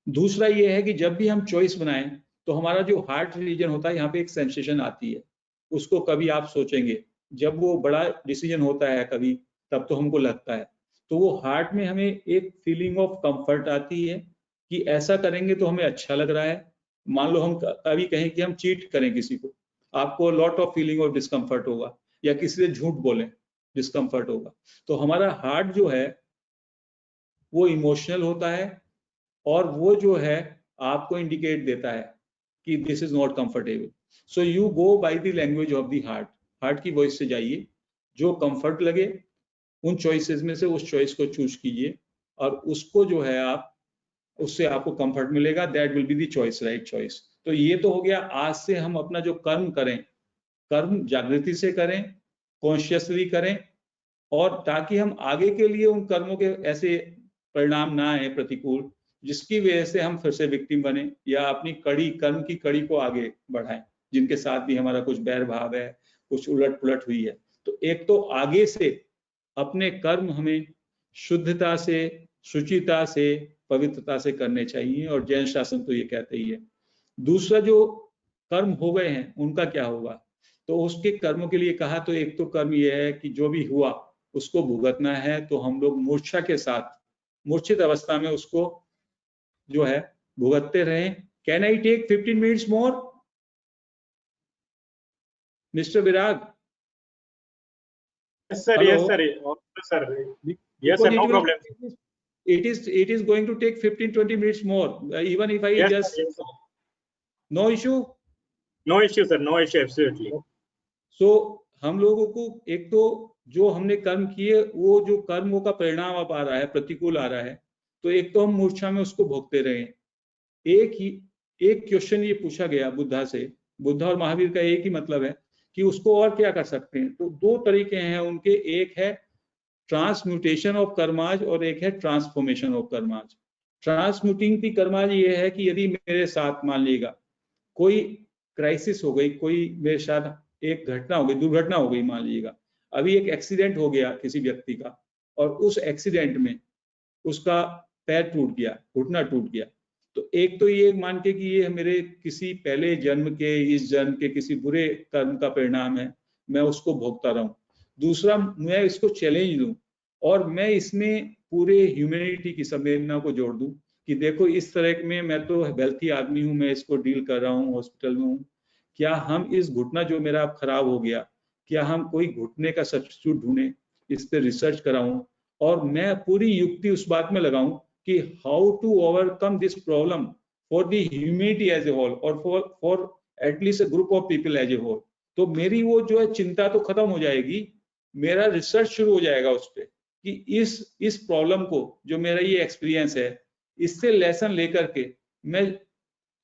दूसरा ये है कि जब भी हम चॉइस बनाएं तो हमारा जो हार्ट रीजन होता है, यहाँ पे एक सेंसेशन आती है, उसको कभी आप सोचेंगे, जब वो बड़ा डिसीजन होता है कभी, तब तो हमको लगता है, तो वो हार्ट में हमें एक फीलिंग ऑफ कंफर्ट आती है कि ऐसा करेंगे तो हमें अच्छा लग रहा है। मान लो हम अभी कहें कि हम चीट करें किसी को, आपको lot of feeling of discomfort होगा, या किसी से झूठ बोलें, डिस्कम्फर्ट होगा। तो हमारा हार्ट जो है वो इमोशनल होता है और वो जो है आपको इंडिकेट देता है कि this is not comfortable. So you go by the language of the heart, heart की वॉइस से जाइए, जो कंफर्ट लगे उन चॉइसेस में से उस चॉइस को चूज कीजिए और उसको जो है आप, उससे आपको कंफर्ट मिलेगा, that will be the choice, right choice. तो ये तो हो गया, आज से हम अपना जो कर्म करें, कर्म जागृति से करें, कॉन्शियसली करें, और ताकि हम आगे के लिए उन कर्मों के ऐसे परिणाम ना आए प्रतिकूल, जिसकी वजह से हम फिर से विक्टिम बने या अपनी कड़ी, कर्म की कड़ी को आगे बढ़ाएं, जिनके साथ भी हमारा कुछ बैर भाव है, कुछ उलट पुलट हुई है। तो एक तो आगे से अपने कर्म हमें शुद्धता से, शुचिता से, पवित्रता से करने चाहिए, और जैन शासन तो ये कहते ही है। दूसरा, जो कर्म हो गए हैं उनका क्या होगा, तो उसके कर्मों के लिए कहा तो एक तो कर्म ये है कि जो भी हुआ उसको भुगतना है तो हम लोग मूर्छा के साथ, मूर्छित अवस्था में उसको जो है भुगतते रहें। Can I take 15 minutes more mister Virag?
Yes, sir.
Hello?
Yes, sir. Also, sir. Yes,
Because
sir. No problem.
it is going to take 15-20 minutes more, even if I
Yes,
just
sir. Yes, sir.
no issue.
No issue, sir. No issue. Absolutely.
So हम लोगों को एक तो जो हमने कर्म किए, वो जो कर्मों का परिणाम अब आ रहा है, प्रतिकूल आ रहा है, तो एक तो हम मूर्छा में उसको भोगते रहे। एक क्वेश्चन ये पूछा गया बुद्धा से, बुद्धा और महावीर का एक ही मतलब है कि उसको और क्या कर सकते हैं। तो दो तरीके हैं उनके, एक है ट्रांसम्यूटेशन ऑफ कर्माज और एक है ट्रांसफॉर्मेशन ऑफ कर्माज। ट्रांसम्यूटिंग की कर्माज ये है कि यदि मेरे साथ मान लीजिएगा कोई क्राइसिस हो गई, कोई मेरे साथ एक घटना हो गई, दुर्घटना हो गई, मान लीजिएगा अभी एक एक्सीडेंट हो गया किसी व्यक्ति का, और उस एक्सीडेंट में उसका पैर टूट गया, घुटना टूट गया, तो एक तो ये मान के कि ये मेरे किसी पहले जन्म के, इस जन्म के किसी बुरे कर्म का परिणाम है, मैं उसको भोगता रहूं। दूसरा, मैं इसको चैलेंज लूं और मैं इसमें पूरे ह्यूमैनिटी की संवेदना को जोड़ दूं कि देखो इस तरह में मैं तो वेल्थी आदमी हूं, मैं इसको डील कर रहा हूं, हॉस्पिटल में हूं, क्या हम इस घुटना जो मेरा अब खराब हो गया, क्या हम कोई घुटने का सब्स्टिट्यूट ढूंढें, इस पे रिसर्च कराऊं और मैं पूरी युक्ति उस बात में लगाऊं कि how to overcome this problem for the humanity as a whole और for at least a group of people as a whole. तो मेरी वो जो है चिंता तो खत्म हो जाएगी, मेरा रिसर्च शुरू हो जाएगा उस पर कि इस प्रॉब्लम को, जो मेरा ये एक्सपीरियंस है, इससे लेसन लेकर के मैं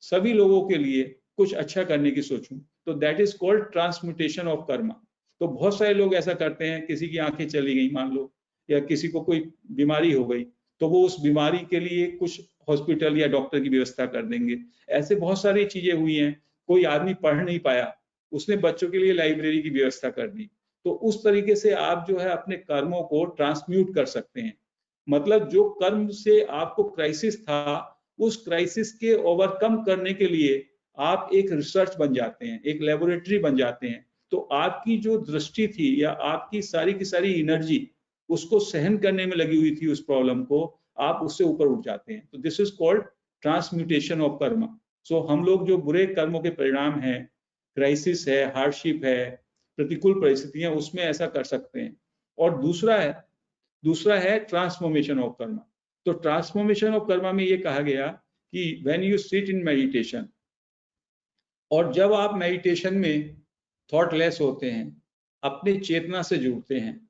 सभी लोगों के लिए कुछ अच्छा करने की सोचूं। तो that is called transmutation of Karma. तो बहुत सारे लोग ऐसा करते हैं, किसी की आंखें चली गई मान लो, या किसी को कोई बीमारी हो गई, तो वो उस बीमारी के लिए कुछ हॉस्पिटल या डॉक्टर की व्यवस्था कर देंगे। ऐसे बहुत सारी चीजें हुई हैं। कोई आदमी पढ़ नहीं पाया, उसने बच्चों के लिए लाइब्रेरी की व्यवस्था कर दी। तो उस तरीके से आप जो है अपने कर्मों को ट्रांसम्यूट कर सकते हैं। मतलब जो कर्म से आपको क्राइसिस था, उस क्राइसिस के ओवरकम करने के लिए आप एक रिसर्च बन जाते हैं, एक लेबोरेटरी बन जाते हैं। तो आपकी जो दृष्टि थी या आपकी सारी की सारी एनर्जी उसको सहन करने में लगी हुई थी, उस प्रॉब्लम को, आप उससे ऊपर उठ जाते हैं। तो this is called transmutation of karma. So हम लोग जो बुरे कर्मों के परिणाम हैं, क्राइसिस है, हार्डशिप है, प्रतिकूल परिस्थितियां, उसमें ऐसा कर सकते हैं। और दूसरा है ट्रांसफॉर्मेशन ऑफ कर्मा। तो ट्रांसफॉर्मेशन ऑफ कर्मा में ये कहा गया कि when you sit in meditation, और जब आप मेडिटेशन में थॉटलेस होते हैं, अपनी चेतना से जुड़ते हैं,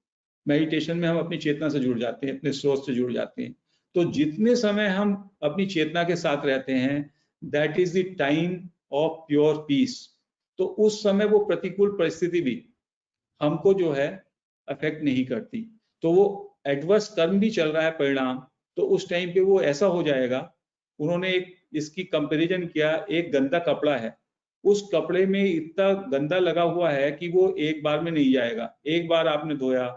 मेडिटेशन में हम अपनी चेतना से जुड़ जाते हैं, अपने सोच से जुड़ जाते हैं। तो जितने समय हम अपनी चेतना के साथ रहते हैं, that is the time of pure peace. तो उस समय वो प्रतिकूल परिस्थिति भी हमको जो है अफेक्ट नहीं करती। तो वो एडवर्स कर्म भी चल रहा है परिणाम, तो उस टाइम पे वो ऐसा हो जाएगा। उन्होंने एक इसकी कंपैरिजन किया, एक गंदा कपड़ा है, उस कपड़े में इतना गंदा लगा हुआ है कि वो एक बार में नहीं जाएगा। एक बार आपने धोया,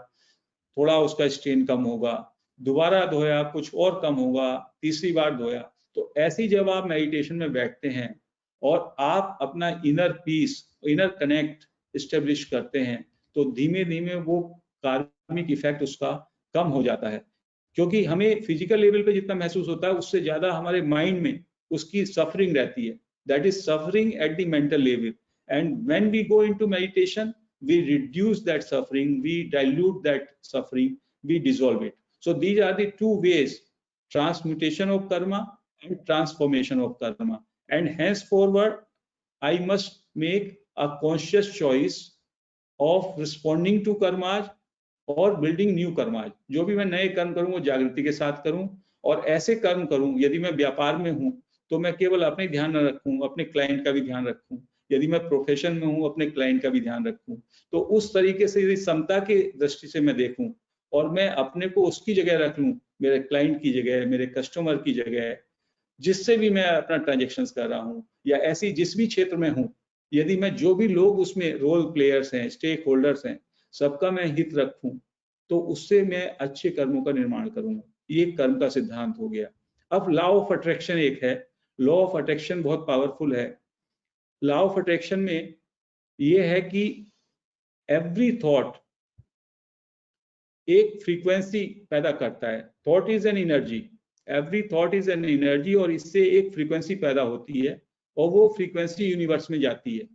थोड़ा उसका स्ट्रेन कम होगा, दोबारा धोया कुछ और कम होगा, तीसरी बार धोया। तो ऐसी जब आप मेडिटेशन में बैठते हैं और आप अपना inner peace, inner connect establish करते हैं, तो धीमे धीमे वो कार्मिक इफेक्ट उसका कम हो जाता है। क्योंकि हमें फिजिकल लेवल पे जितना महसूस होता है, उससे ज्यादा हमारे माइंड में उसकी सफरिंग रहती है। That is suffering at the mental level. And when we go into meditation, we reduce that suffering, we dilute that suffering, we dissolve it. So these are the two ways, transmutation of karma and transformation of karma. And henceforward, I must make a conscious choice of responding to karmas और building new karmas. जो भी मैं नए कर्म करूं वो जागृति के साथ करूं, और ऐसे कर्म करूं, यदि मैं व्यापार में हूं तो मैं केवल अपने ध्यान न रखूं, अपने क्लाइंट का भी ध्यान रखूं। यदि मैं प्रोफेशन में हूं, अपने क्लाइंट का भी ध्यान रखूं। तो उस तरीके से यदि समता की दृष्टि से मैं देखूं और मैं अपने को उसकी जगह रख लूं, मेरे क्लाइंट की जगह, मेरे कस्टमर की जगह, जिससे भी मैं अपना ट्रांजेक्शन्स कर रहा हूं, या ऐसी जिस भी क्षेत्र में हूं, यदि मैं जो भी लोग उसमें रोल प्लेयर्स हैं, स्टेक होल्डर्स हैं, सबका मैं हित रखूं, तो उससे मैं अच्छे कर्मों का निर्माण करूंगा। ये कर्म का सिद्धांत हो गया। अब लॉ ऑफ अट्रैक्शन एक है। लॉ ऑफ अट्रैक्शन बहुत पावरफुल है। लॉ ऑफ अट्रैक्शन में ये है कि एवरी थॉट एक फ्रीक्वेंसी पैदा करता है। Thought is an energy, every thought is an energy, और इससे एक फ्रीक्वेंसी पैदा होती है और वो फ्रीक्वेंसी यूनिवर्स में जाती है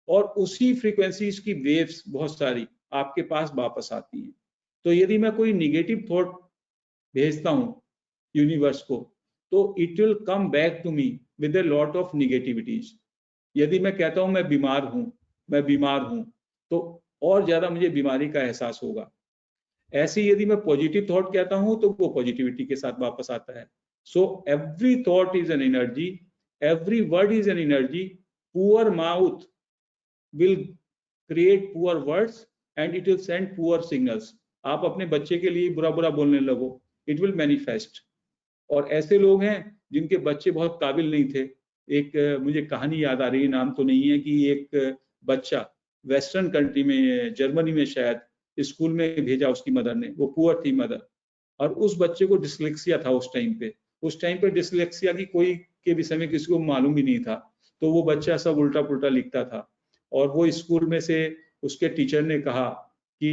और उसी फ्रीक्वेंसीज की वेव्स बहुत सारी आपके पास वापस आती हैं। तो यदि मैं कोई निगेटिव थॉट भेजता हूं यूनिवर्स को, तो it will come back to me with a lot of negativities. यदि मैं कहता हूं मैं बीमार हूं, तो और ज्यादा मुझे बीमारी का एहसास होगा। ऐसे यदि मैं पॉजिटिव थॉट कहता हूं तो वो पॉजिटिविटी के साथ वापस आता है। So every thought is an energy, every word is an energy. Poor mouth will create poor words and it will send poor signals. आप अपने बच्चे के लिए बुरा बुरा बोलने लगो, इट विल मैनिफेस्ट। और ऐसे लोग हैं जिनके बच्चे बहुत काबिल नहीं थे। एक मुझे कहानी याद आ रही है, नाम तो नहीं है, कि एक बच्चा वेस्टर्न कंट्री में, जर्मनी में शायद, स्कूल में भेजा उसकी मदर ने, वो पुअर थी मदर, और उस बच्चे को डिसलेक्सिया था उस टाइम पे डिसलेक्सिया की कोई के विषय में किसी को मालूम ही नहीं था। तो वो बच्चा सब उल्टा पुल्टा लिखता था और वो स्कूल में से उसके टीचर ने कहा कि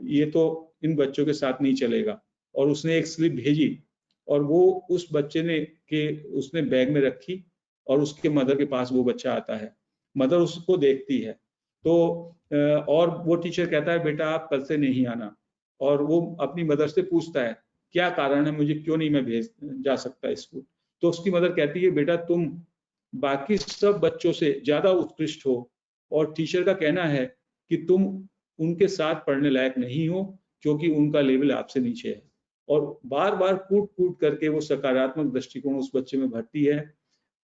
ये तो इन बच्चों के साथ नहीं चलेगा, और उसने एक स्लिप भेजी और वो उस बच्चे ने उसने बैग में रखी और उसके मदर के पास वो बच्चा आता है। मदर उसको देखती है तो और वो टीचर कहता है बेटा आप कल से नहीं आना, और वो अपनी मदर से पूछता है क्या कारण है, मुझे क्यों नहीं मैं जा सकता स्कूल। तो उसकी मदर कहती है बेटा तुम बाकी सब बच्चों से ज्यादा उत्कृष्ट हो और टीचर का कहना है कि तुम उनके साथ पढ़ने लायक नहीं हो क्योंकि उनका लेवल आपसे नीचे है। और बार बार कूट करके वो सकारात्मक दृष्टिकोण उस बच्चे में भरती है,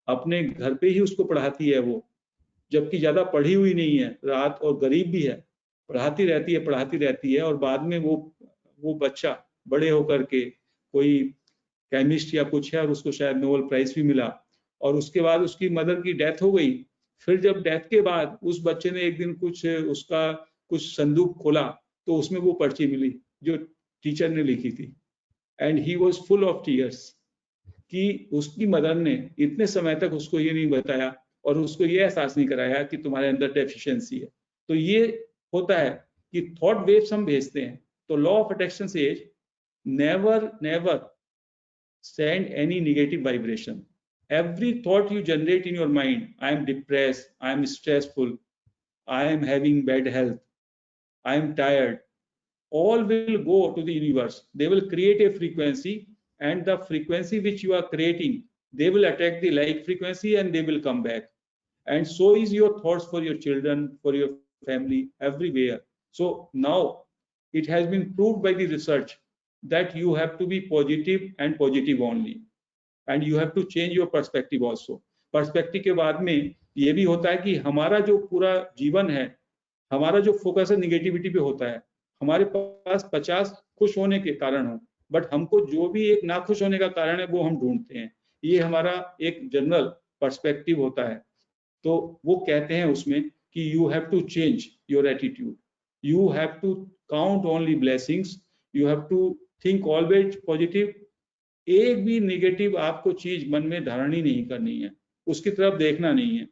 अपने घर पे ही उसको पढ़ाती है वो, जबकि ज्यादा पढ़ी हुई नहीं है, रात और गरीब भी है, पढ़ाती रहती है और बाद में वो बच्चा बड़े होकर के कोई केमिस्ट या कुछ है और उसको शायद नोबेल प्राइज भी मिला। और उसके बाद उसकी मदर की डेथ हो गई। फिर जब डेथ के बाद उस बच्चे ने एक दिन कुछ संदूक खोला तो उसमें वो पर्ची मिली जो टीचर ने लिखी थी, and he was full of tears कि उसकी मदर ने इतने समय तक उसको ये नहीं बताया और उसको ये एहसास नहीं कराया कि तुम्हारे अंदर डेफिशिएंसी है। तो ये होता है कि थॉट वेव्स हम भेजते हैं। तो law of attraction says never send any negative vibration. Every thought you generate in your mind, I am depressed, I am stressful, I am having bad health, I am tired, all will go to the universe. They will create a frequency, and the frequency which you are creating, they will attract the like frequency and they will come back. And so is your thoughts for your children, for your family, everywhere. So now it has been proved by the research that you have to be positive and positive only, and you have to change your perspective also. Perspective के बाद में ये भी होता है कि हमारा जो पूरा जीवन है, हमारा जो फोकस है निगेटिविटी पे होता है। हमारे पास 50 खुश होने के कारण हो, बट हमको जो भी एक ना खुश होने का कारण है वो हम ढूंढते हैं। ये हमारा एक जनरल पर्सपेक्टिव होता है। तो वो कहते हैं उसमें कि you have to change your attitude, you have to count only blessings, you have to think always positive. एक भी नेगेटिव आपको चीज मन में धारण ही नहीं करनी है, उसकी तरफ देखना नहीं है।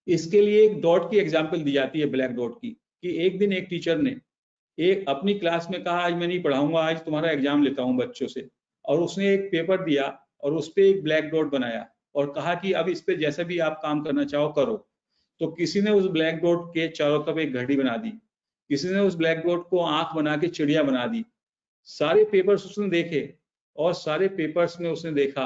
इसके लिए एक डॉट की एग्जांपल दी जाती है, ब्लैक डॉट की, कि एक दिन एक टीचर ने एक अपनी क्लास में कहा आज मैं नहीं पढ़ाऊंगा, आज तुम्हारा एग्जाम लेता हूं बच्चों से। और उसने एक पेपर दिया और उस पर एक ब्लैक डॉट बनाया और कहा कि अब इस पे जैसा भी आप काम करना चाहो करो। तो किसी ने उस ब्लैक डॉट के चारों तरफ एक घड़ी बना दी, किसी ने उस ब्लैक डॉट को आंख बना के चिड़िया बना दी। सारे पेपर्स उसने देखे और सारे पेपर्स में उसने देखा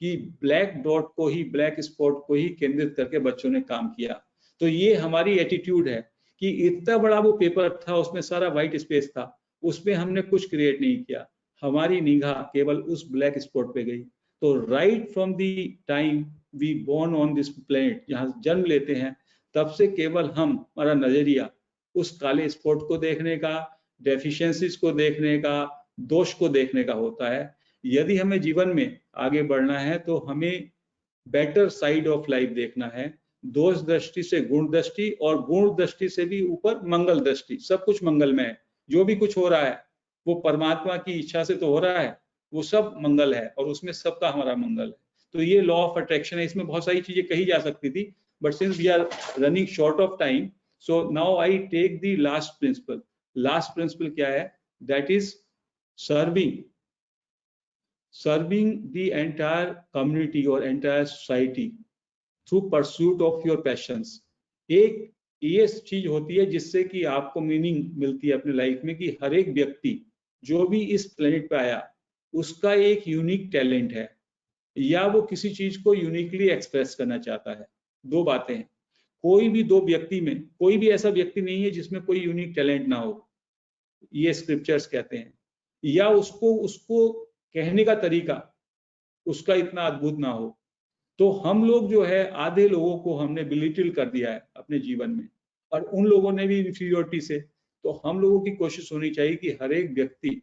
कि ब्लैक डॉट को ही, ब्लैक स्पॉट को ही केंद्रित करके बच्चों ने काम किया। तो ये हमारी एटीट्यूड है कि इतना बड़ा वो पेपर था, उसमें सारा व्हाइट स्पेस था, उसमें हमने कुछ क्रिएट नहीं किया, हमारी निगाह केवल उस ब्लैक स्पॉट पे गई। तो right from the time we born on this planet, जहाँ जन्म लेते हैं तब से केवल हमारा नजरिया उस काले स्पॉट को देखने का, डेफिशिएंसीज को देखने का, दोष को देखने का होता है। यदि हमें जीवन में आगे बढ़ना है तो हमें बेटर साइड ऑफ लाइफ देखना है, दोष दृष्टि से गुण दृष्टि और गुण दृष्टि से भी ऊपर मंगल दृष्टि। सब कुछ मंगलमय है, जो भी कुछ हो रहा है वो परमात्मा की इच्छा से तो हो रहा है, वो सब मंगल है और उसमें सबका हमारा मंगल है। तो ये लॉ ऑफ अट्रैक्शन है। इसमें बहुत सारी चीजें कही जा सकती थी, but since we are running short of time, so now I take the last principle. Last principle क्या है that is serving the entire community or entire society through pursuit of your passions. एक ये चीज होती है जिससे कि आपको मीनिंग मिलती है अपनी लाइफ में कि हर एक व्यक्ति जो भी इस प्लेनेट पे आया उसका एक यूनिक टैलेंट है या वो किसी चीज को यूनिकली एक्सप्रेस करना चाहता है। दो बातें हैं, कोई भी दो व्यक्ति में कोई भी ऐसा व्यक्ति नहीं है जिसमें कोई यूनिक टैलेंट ना हो, ये स्क्रिप्चर्स कहते हैं, या उसको कहने का तरीका उसका इतना अद्भुत ना हो। तो हम लोग जो है आधे लोगों को हमने बिलिटिल कर दिया है अपने जीवन में और उन लोगों ने भी इंफीरियोरिटी से। तो हम लोगों की कोशिश होनी चाहिए कि हर एक व्यक्ति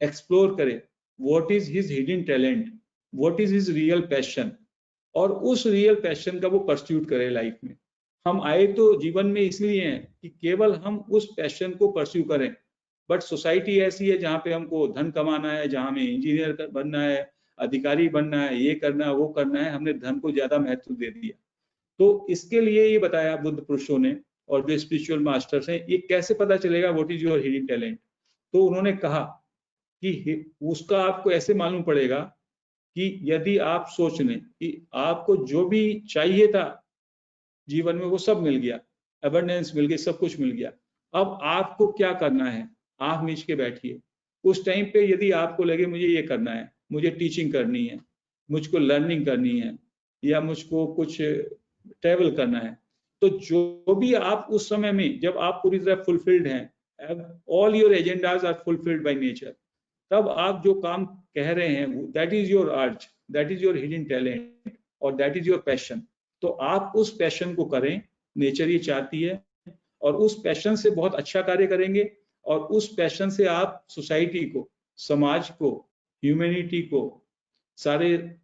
एक्सप्लोर करे what is his hidden talent, what is his real passion, और उस रियल पैशन का वो परस्यूट करे लाइफ में। हम आए तो जीवन में इसलिए हैं कि केवल हम उस पैशन को परस्यू करें, बट सोसाइटी ऐसी है जहाँ पे हमको धन कमाना है, जहाँ हमें इंजीनियर बनना है, अधिकारी बनना है, ये करना है, वो करना है, हमने धन को ज्यादा महत्व दे दिया। तो इसके लिए ये बताया बुद्ध पुरुषों ने और जो स्पिरिचुअल मास्टर्स हैं, ये कैसे पता चलेगा what is your hidden talent. तो उन्होंने कहा कि उसका आपको ऐसे मालूम पड़ेगा कि यदि आप सोच लें कि आपको जो भी चाहिए था जीवन में वो सब मिल गया, एबंडेंस मिल गई, सब कुछ मिल गया, अब आपको क्या करना है, आंख मीच के बैठिए। उस टाइम पे यदि आपको लगे मुझे ये करना है, मुझे टीचिंग करनी है, मुझको लर्निंग करनी है, या मुझको कुछ ट्रेवल करना है, तो जो भी आप उस समय में जब आप पूरी तरह फुलफिल्ड हैं, all your agendas are fulfilled by nature, तब आप जो काम कह रहे हैं that is your urge, that is your hidden talent और दैट इज योर पैशन। तो आप उस पैशन को करें, नेचर ये चाहती है, और उस पैशन से बहुत अच्छा कार्य करेंगे और उस पैशन से आप सोसाइटी को, समाज को, ह्यूमैनिटी को, सारे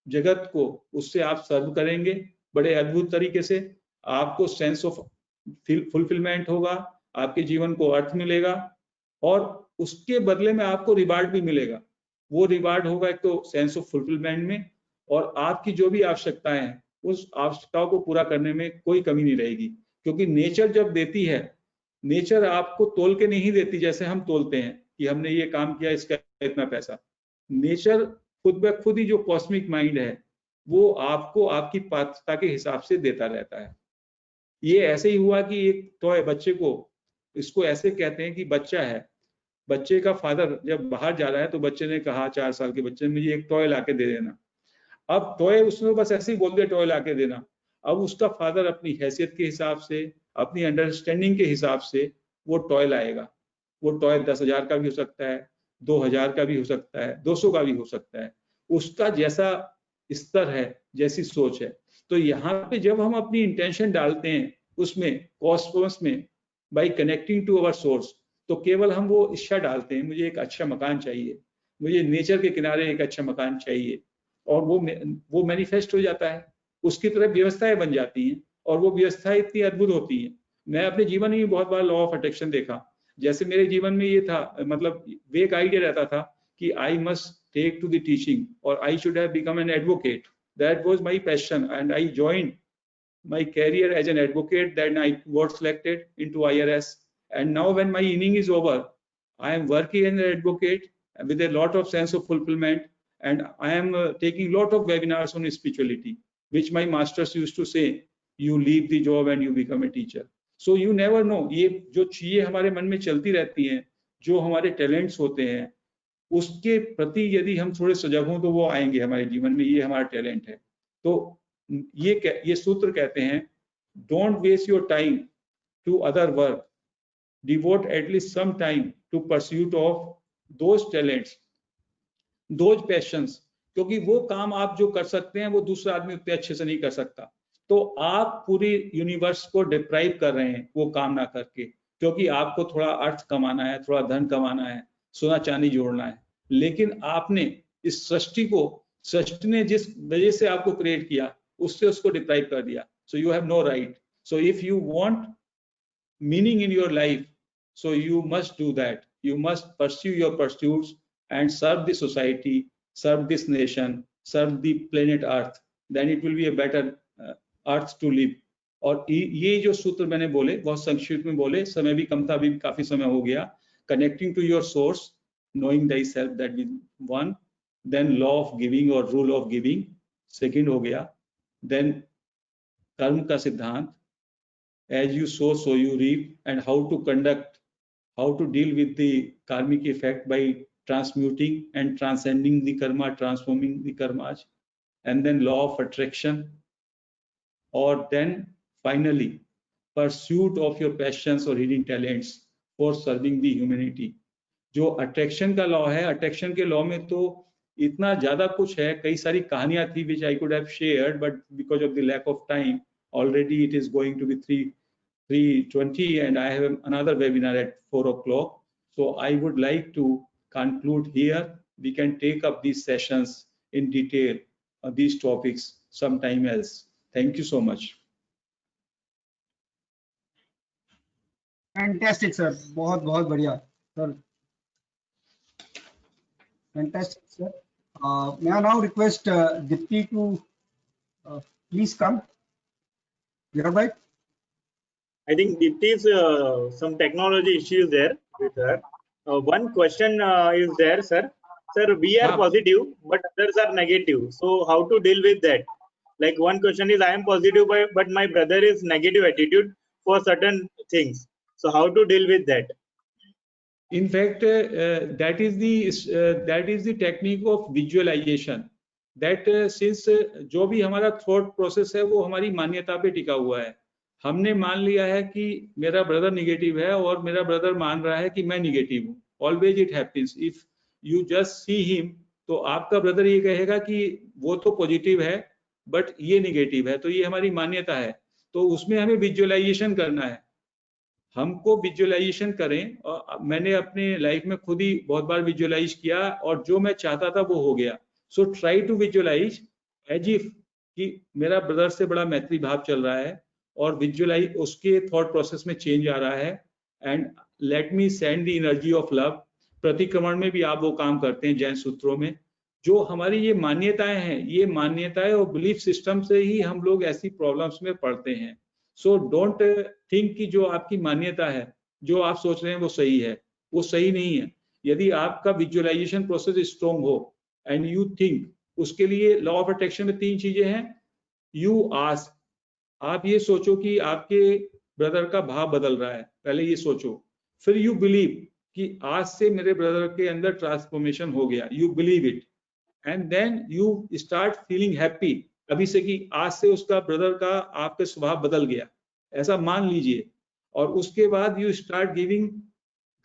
जगत को, उससे आप सर्व करेंगे बड़े अद्भुत तरीके से। आपको सेंस ऑफ फुलफिलमेंट होगा, आपके जीवन को अर्थ मिलेगा और उसके बदले में आपको रिवार्ड भी मिलेगा। वो रिवार्ड होगा एक तो सेंस ऑफ फुलफिलमेंट में, और आपकी जो भी आवश्यकताएं हैं उस आवश्यकताओं को पूरा करने में कोई कमी नहीं रहेगी। क्योंकि नेचर जब देती है, नेचर आपको तोल के नहीं देती जैसे हम तोलते हैं कि हमने ये काम किया इसका इतना पैसा। नेचर खुद ब खुद ही जो कॉस्मिक माइंड है वो आपको आपकी पात्रता के हिसाब से देता रहता है। ये ऐसे ही हुआ कि एक टॉय बच्चे को, इसको ऐसे कहते हैं कि बच्चा है, बच्चे का फादर जब बाहर जा रहा है तो बच्चे ने कहा, 4 साल के बच्चे ने, मुझे एक टॉय लाके दे देना। अब टॉय उसने बस ऐसे ही बोल दिया टॉय लाके देना। अब उसका फादर अपनी हैसियत के हिसाब से, अपनी अंडरस्टैंडिंग के हिसाब से वो टॉय लाएगा। वो टॉय 10,000 का भी हो सकता है, 2,000 का भी हो सकता है, 200 का भी हो सकता है, उसका जैसा स्तर है, जैसी सोच है। तो यहाँ पे जब हम अपनी इंटेंशन डालते हैं उसमें, कॉस्मोस में, by connecting to our source, तो केवल हम वो इच्छा डालते हैं, मुझे एक अच्छा मकान चाहिए, मुझे नेचर के किनारे एक अच्छा मकान चाहिए, और वो मैनिफेस्ट हो जाता है, उसकी तरफ व्यवस्थाएं बन जाती हैं और वो व्यवस्थाएं इतनी अद्भुत होती हैं। मैं अपने जीवन में बहुत बार लॉ ऑफ अट्रैक्शन देखा। जैसे मेरे जीवन में ये था, मतलब एक आइडिया रहता था कि I must take to the teaching और I should have become an advocate. That was my passion and I joined my career as an advocate. Then I got selected into IRS, and now when my inning is over, I am working as an advocate with a lot of sense of fulfillment, and I am taking lot of webinars on spirituality, which my masters used to say, you leave the job and you become a teacher. So you never know, ये जो चीजें हमारे मन में चलती रहती हैं, जो हमारे टैलेंट्स होते हैं, उसके प्रति यदि हम थोड़े सजग हों तो वो आएंगे हमारे जीवन में। ये हमारा टैलेंट है। तो ये सूत्र कहते हैं, don't waste your time to other work, devote at least some time to pursuit of those talents, those passions, क्योंकि वो काम आप जो कर सकते हैं वो दूसरा आदमी उतने अच्छे से नहीं कर सकता। तो आप पूरी यूनिवर्स को डिप्राइव कर रहे हैं वो काम ना करके, क्योंकि आपको थोड़ा अर्थ कमाना है, थोड़ा धन कमाना है, सोना चांदी जोड़ना है, लेकिन आपने इस सृष्टि को, सृष्टि ने जिस वजह से आपको क्रिएट किया उससे उसको डिप्राइव कर दिया। So you have no right. So if you want meaning in your life, so you must do that, you must pursue your pursuits and serve the society, serve this nation, serve the planet earth, then it will be a better earth to live. और ये जो सूत्र मैंने बोले बहुत संक्षिप्त में बोले, समय भी कम था, अभी काफी समय हो गया, connecting to your source, knowing thyself, that is one. Then law of giving or rule of giving, second हो गया. Then कर्म का सिद्धांत, as you sow so you reap, and how to conduct, how to deal with the karmic effect by transmuting and transcending the karma, transforming the karmas. And then law of attraction, or then finally pursuit of your passions or hidden talents for serving the humanity. जो attraction का law है, attraction के law में तो इतना ज्यादा कुछ है, कई सारी कहानियां थी which I could have shared, but because of the lack of time, already it is going to be 3:20 and I have another webinar at 4 o'clock. So I would like to conclude here. We can take up these sessions in detail, these topics sometime else. Thank you so much.
Fantastic, sir. बहुत बहुत बढ़िया, sir. Fantastic, sir. May I now request Dipti to please come. Right?
I think Dipti's some technology issues there with her. One question is there, sir. Sir, we are positive, but others are negative. So how to deal with that? Like one question is, I am positive, but my brother is negative attitude for certain things. So how to deal with that?
In fact, that is the technique of visualization. That since जो भी हमारा thought process है वो हमारी मान्यता पे टिका हुआ है. हमने मान लिया है कि मेरा ब्रदर निगेटिव है और मेरा ब्रदर मान रहा है कि मैं निगेटिव हूँ. Always it happens. If you just see him, तो आपका ब्रदर ये कहेगा कि वो तो पॉजिटिव है बट ये निगेटिव है. तो ये हमारी मान्यता है. तो उसमें हमें विजुअलाइजेशन करना है. हमको विजुअलाइजेशन करें. और मैंने अपने लाइफ में खुद ही बहुत बार विजुअलाइज किया और जो मैं चाहता था वो हो गया. So try to visualize as if कि मेरा ब्रदर से बड़ा मैत्री भाव चल रहा है और विजुअलाइज उसके थॉट प्रोसेस में चेंज आ रहा है. And let me send the energy of love. प्रतिक्रमण में भी आप वो काम करते हैं जैन सूत्रों में. जो हमारी ये मान्यताएं हैं, ये मान्यताएं और बिलीफ सिस्टम से ही हम लोग ऐसी प्रॉब्लम्स में पड़ते हैं. सो डोंट थिंक कि जो आपकी मान्यता है, जो आप सोच रहे हैं वो सही है, वो सही नहीं है. यदि आपका विजुअलाइजेशन प्रोसेस स्ट्रॉन्ग हो एंड यू थिंक, उसके लिए लॉ ऑफ अट्रैक्शन में 3 चीजें हैं. यू आस्क, आप ये सोचो कि आपके ब्रदर का भाव बदल रहा है, पहले ये सोचो. फिर यू बिलीव कि आज से मेरे ब्रदर के अंदर ट्रांसफॉर्मेशन हो गया. You believe it and then you start feeling happy अभी से कि आज से उसका ब्रदर का आपका स्वभाव बदल गया, ऐसा मान लीजिए. और उसके बाद you start giving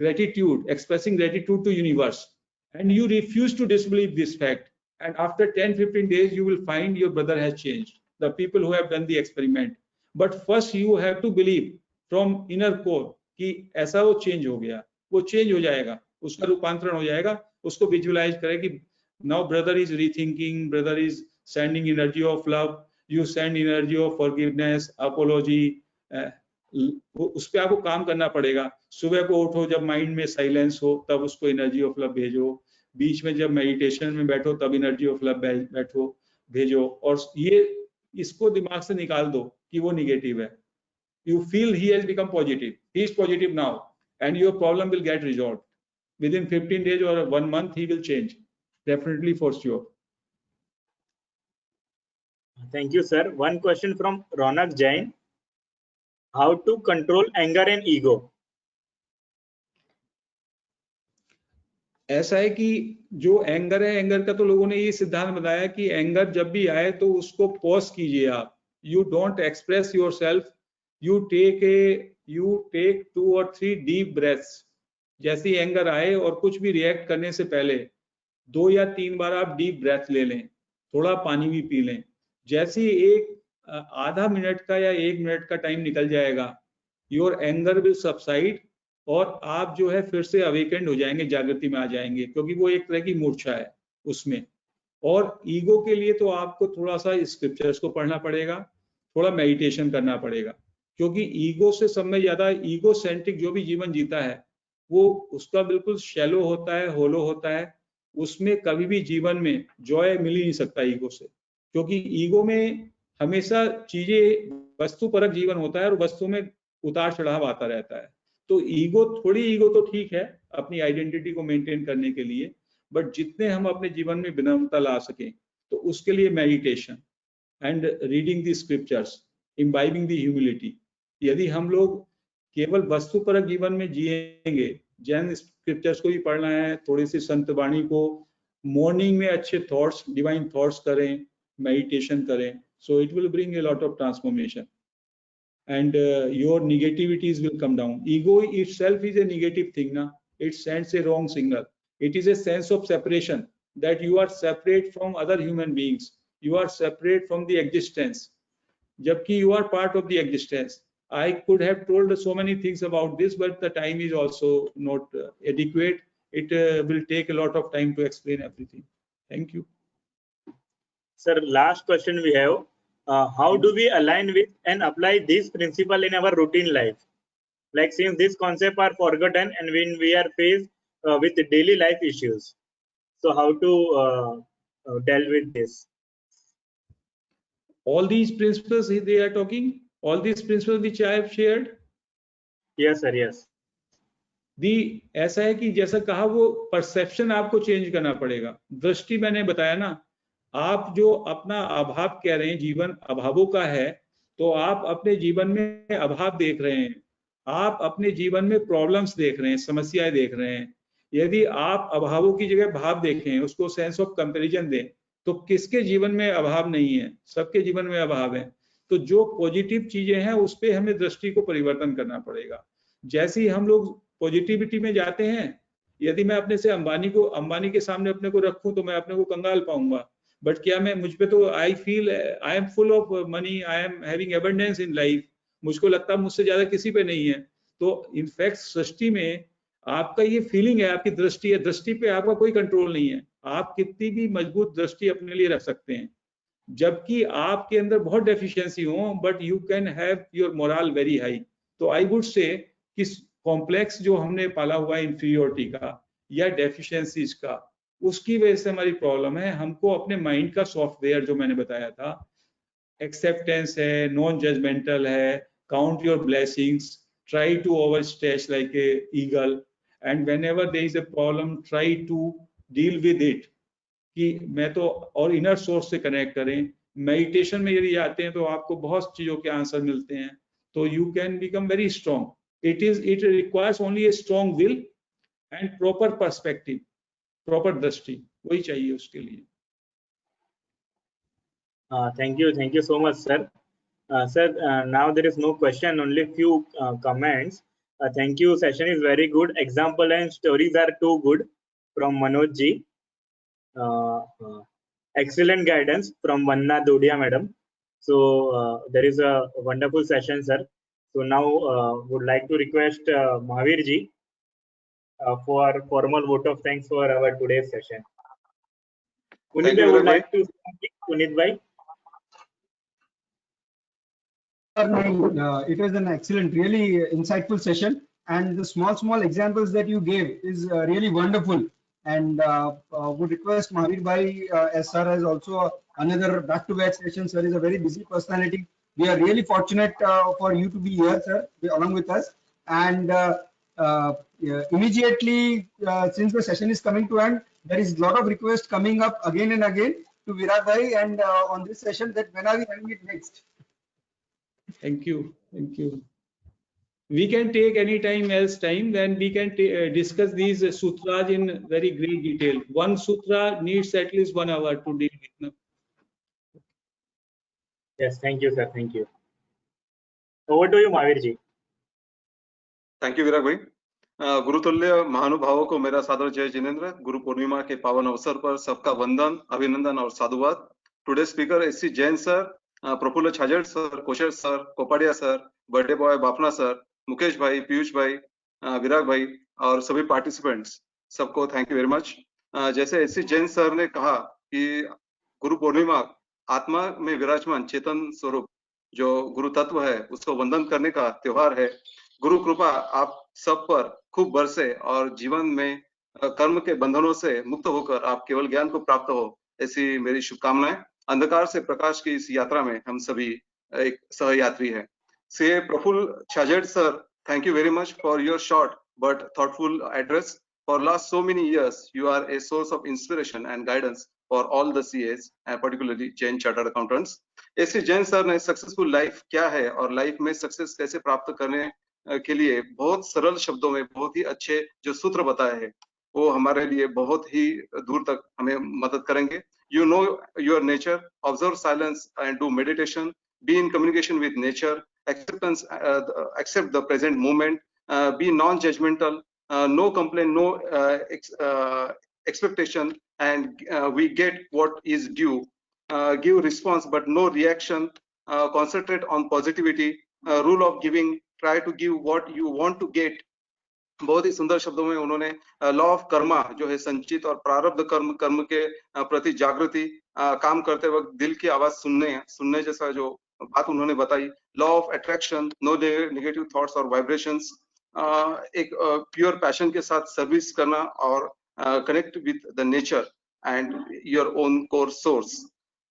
gratitude, expressing gratitude to universe and you refuse to disbelieve this fact. And after 10-15 days you will find your brother has changed. The people who have done the experiment. But first you have to believe from inner core कि ऐसा वो change हो गया, वो change हो जाएगा, उसका रूपांतरण हो जाएगा. उसको विजुअलाइज करें कि now brother is rethinking, brother is sending energy of love, you send energy of forgiveness, apology. उस पे आपको काम करना पड़ेगा. सुबह को उठो, जब माइंड में साइलेंस हो तब उसको एनर्जी ऑफ लव भेजो. बीच में जब मेडिटेशन में बैठो तब एनर्जी ऑफ लव बैठो भेजो. और ये इसको दिमाग से निकाल दो कि वो निगेटिव है. You feel he has become positive. He is positive now, and your problem will get resolved within 15 days or 1 month. He will change, definitely, for sure.
Thank you, sir. One question from Ronak Jain. How to control anger and ego?
ऐसा है कि जो anger है, anger का तो लोगों ने ये सिद्धांत बताया कि एंगर जब भी आए तो उसको पॉज कीजिए आप. You don't express yourself. You take 2 or 3 deep breaths. जैसे एंगर आए और कुछ भी रिएक्ट करने से पहले 2 या 3 बार आप डीप ब्रेथ ले लें, थोड़ा पानी भी पी लें. जैसे एक आधा मिनट का या 1 मिनट का टाइम निकल जाएगा, योर एंगर विल सबसाइड और आप जो है फिर से अवेकेंड हो जाएंगे, जागृति में आ जाएंगे, क्योंकि वो एक तरह की मूर्छा है उसमें. और ईगो के लिए तो आपको थोड़ा सा स्क्रिप्चर्स को पढ़ना पड़ेगा, थोड़ा मेडिटेशन करना पड़ेगा. क्योंकि ईगो से सब में ज्यादा ईगो सेंट्रिक जो भी जीवन जीता है वो उसका बिल्कुल शैलो होता है, होलो होता है. उसमें कभी भी जीवन में जॉय मिल ही नहीं सकता ईगो से. क्योंकि ईगो में हमेशा चीजें वस्तुपरक जीवन होता है और वस्तु में उतार चढ़ाव आता रहता है. तो थोड़ी ईगो तो ठीक है अपनी आइडेंटिटी को मेंटेन करने के लिए, बट जितने हम अपने जीवन में विनम्रता ला सकें तो उसके लिए meditation and reading the scriptures, imbibing the humility. यदि हम लोग केवल वस्तुपरक जीवन में जिएंगे, जैन स्क्रिप्चर्स को भी पढ़ना है, थोड़ी सी संत वाणी को, मॉर्निंग में अच्छे थॉट्स, डिवाइन थॉट्स करें, मेडिटेशन करें, so it will bring a lot of transformation and your negativities will come down. Ego itself is a negative thing, na? It sends a wrong signal. It is a sense of separation, that you are separate from other human beings, you are separate from the existence, jabki you are part of the existence. I could have told so many things about this, but the time is also not adequate. It will take a lot of time to explain everything. Thank you.
Sir, last question we have. How do we align with and apply this principle in our routine life? Like, since these concepts are forgotten and when we are faced with daily life issues, so how to deal with this?
All these principles they are talking, all these principles which I have shared.
Yes sir, yes.
ऐसा है कि जैसा कहा वो perception आपको change करना पड़ेगा। दृष्टि मैंने बताया ना, आप जो अपना अभाव कह रहे हैं, जीवन अभावों का है, तो आप अपने जीवन में अभाव देख रहे हैं, आप अपने जीवन में प्रॉब्लम्स देख रहे हैं, समस्याएं देख रहे हैं। यदि आप अभावों की जगह भाव देखें, उसको सेंस ऑफ कंपैरिजन दें, तो किसके जीवन में अभाव नहीं है? सबके जीवन में अभाव है। तो जो पॉजिटिव चीजें हैं उस पर हमें दृष्टि को परिवर्तन करना पड़ेगा। जैसे ही हम लोग पॉजिटिविटी में जाते हैं, यदि मैं अपने से अंबानी के सामने अपने को रखूं तो मैं अपने को कंगाल पाऊंगा, बट क्या मैं मुझ पे तो I feel I am full of money, I am having abundance in life, मुझको लगता है मुझसे ज्यादा किसी पे नहीं है। तो इनफैक्ट सृष्टि में आपका ये फीलिंग है, आपकी दृष्टि है, दृष्टि पे आपका कोई कंट्रोल नहीं है। आप कितनी भी मजबूत दृष्टि अपने लिए रख सकते हैं, जबकि आपके अंदर बहुत डेफिशिएंसी हो, but you can have your moral very high. तो आई वुड से कि कॉम्प्लेक्स जो हमने पाला हुआ है इंफीरियोरिटी का या डेफिशिएंसीज का, उसकी वजह से हमारी प्रॉब्लम है। हमको अपने माइंड का सॉफ्टवेयर जो मैंने बताया था, एक्सेप्टेंस है, नॉन जजमेंटल है, count your blessings, try to over stretch like a eagle, and whenever there is a problem try to deal with it, कि मैं तो, और इनर सोर्स से कनेक्ट करें। मेडिटेशन में यदि आते हैं तो आपको बहुत चीजों के आंसर मिलते हैं, तो you can become very strong. It requires only a strong will and proper perspective, proper दृष्टि, वही चाहिए उसके लिए।
Thank you so much, sir. Sir, now there is no question, only few comments. Thank you. Session is very good. Example and stories are too good from Manoj ji. Excellent guidance from Vanna Dodia madam. So there is a wonderful session, sir. So now would like to request Mahavir ji for formal vote of thanks for our today's session. Punit bhai would like to speak. Punit bhai.
It was an excellent, really insightful session, and the small examples that you gave is really wonderful. And would request Mahavir bhai, as sir has also another back-to-back session. Sir is a very busy personality. We are really fortunate for you to be here, sir, along with us. And immediately, since the session is coming to end, there is a lot of requests coming up again and again to Viraj bhai and on this session, that when are we having it next?
Thank you. Thank you. We can take any time else time, then we can discuss these sutras in very great detail. One sutra needs at least 1 hour to deal with. No?
Yes, thank you, sir. Thank you. Over to you, Mahavir ji.
Thank you Virag भाई। गुरुतुल्य महानुभावों को मेरा सादर जय जिनेंद्र। गुरु पूर्णिमा के पावन अवसर पर सबका वंदन, अभिनंदन और साधुवाद। Today speaker SC Jain sir, Praful Chhajed sir, Kosher sir, Kopadia sir, birthday boy Bafna sir, Mukesh भाई, पीयूष भाई, विराग भाई और सभी पार्टिसिपेंट्स, सबको थैंक यू वेरी मच। जैसे एससी जैन सर ने कहा कि गुरु पूर्णिमा आत्मा में विराजमान चेतन स्वरूप जो गुरु तत्व है उसको वंदन करने का त्योहार है। गुरु कृपा आप सब पर खूब बरसे और जीवन में कर्म के बंधनों से मुक्त होकर आप केवल ज्ञान को प्राप्त हो, ऐसी मेरी शुभकामनाएं। अंधकार से प्रकाश की इस यात्रा में हम सभी एक सहयात्री हैं। से Praful Chhajed sir thank you very much for your short but thoughtful address. For last so many years, you are a source of inspiration and guidance for all the CAs and particularly Jain Chartered Accountants. ऐसे Jain sir ने successful life क्या है और life में success कैसे प्राप्त करने के लिए बहुत सरल शब्दों में बहुत ही अच्छे जो सूत्र बताए हैं, वो हमारे लिए बहुत ही दूर तक हमें मदद करेंगे. You know your nature, observe silence and do meditation, be in communication with nature, accept the present moment, be non-judgmental, no complaint, no expectation, and we get what is due. Give response but no reaction, concentrate on positivity, rule of giving, try to give what you want to get. बहुत ही सुंदर शब्दों में उन्होंने law of Karma जो है संचित और प्रारब्ध कर्म के प्रति जागृति, काम करते वक्त दिल की आवाज सुनने जैसा जो बात उन्होंने बताई, law of attraction, no negative thoughts और वाइब्रेशंस, एक प्योर पैशन के साथ सर्विस करना और connect with the nature and your own core source.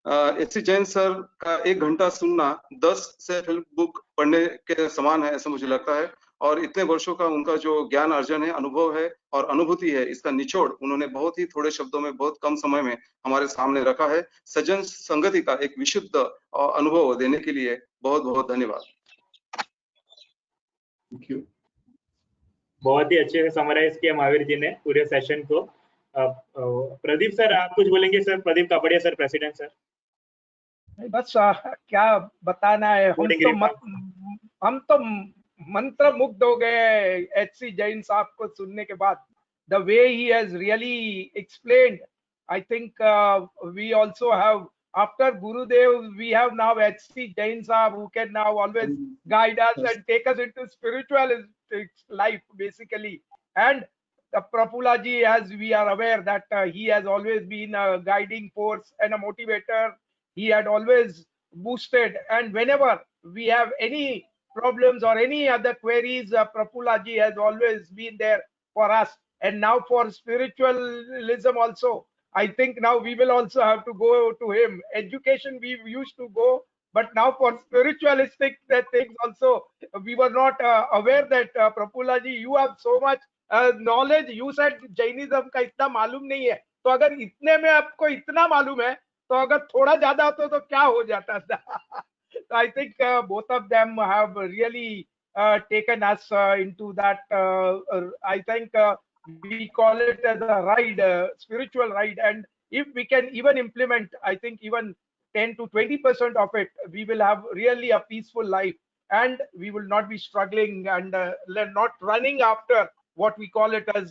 SC Jain sir का 1 घंटा सुनना 10 सेल्फ हेल्प बुक पढ़ने के समान है, ऐसा मुझे लगता है. और इतने वर्षों का उनका जो ज्ञान अर्जन है, अनुभव है और अनुभूति है, इसका निचोड़ उन्होंने बहुत ही थोड़े शब्दों में बहुत कम समय में हमारे सामने रखा है. सज्जन संगति का एक विशुद्ध अनुभव देने के लिए बहुत बहुत धन्यवाद.
Thank you.
बहुत ही अच्छे से समराइज किया महावीर जी ने पूरे सेशन को. प्रदीप सर आप कुछ बोलेंगे sir? Pradeep Kapadia sir, president sir.
बस क्या बताना है, हम तो मंत्र मुग्ध हो गए एचसी जैन साहब को सुनने के बाद. The way he has really explained, I think we also have, after Gurudev, we have now HC Jain Sahab who can now always guide us and take us into spiritual life basically. And Prafula ji, as we are aware that he has always been a guiding force and a motivator. He had always boosted, and whenever we have any problems or any other queries, Prafula ji has always been there for us. And now for spiritualism also, I think now we will also have to go to him. Education we used to go, but now for spiritualistic things also, we were not aware that Prafula ji, you have so much knowledge. You said Jainism का इतना मालूम नहीं है, तो अगर इतने में आपको इतना मालूम है, तो अगर थोड़ा ज्यादा होता तो क्या हो जाता था. So I think both of them have really taken us into that. I think we call it as a ride, spiritual ride. And if we can even implement, I think even 10 to 20% of it, we will have really a peaceful life, and we will not be struggling and not running after what we call it as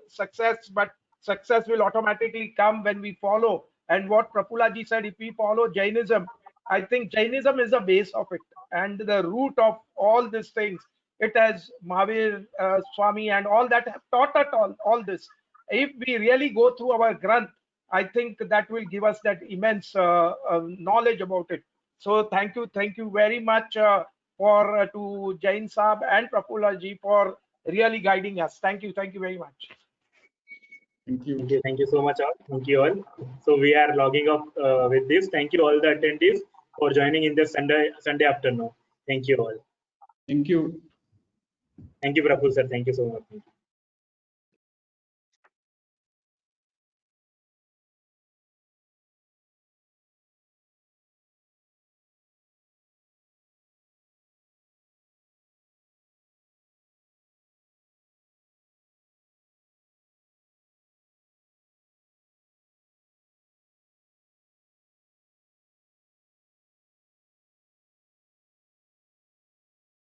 success. But success will automatically come when we follow. And what Prafula ji said, if we follow Jainism, I think Jainism is the base of it and the root of all these things. It has Mahavir Swami and all that have taught us all this. If we really go through our Granth, I think that will give us that immense knowledge about it. So thank you very much to Jain Saab and Prafula ji for really guiding us. Thank you very much.
Thank you so much all. Thank you all. So we are logging off with this. Thank you all the attendees for joining in this Sunday afternoon. Thank you all.
Thank you.
Thank you, Prabhu sir. Thank you so much.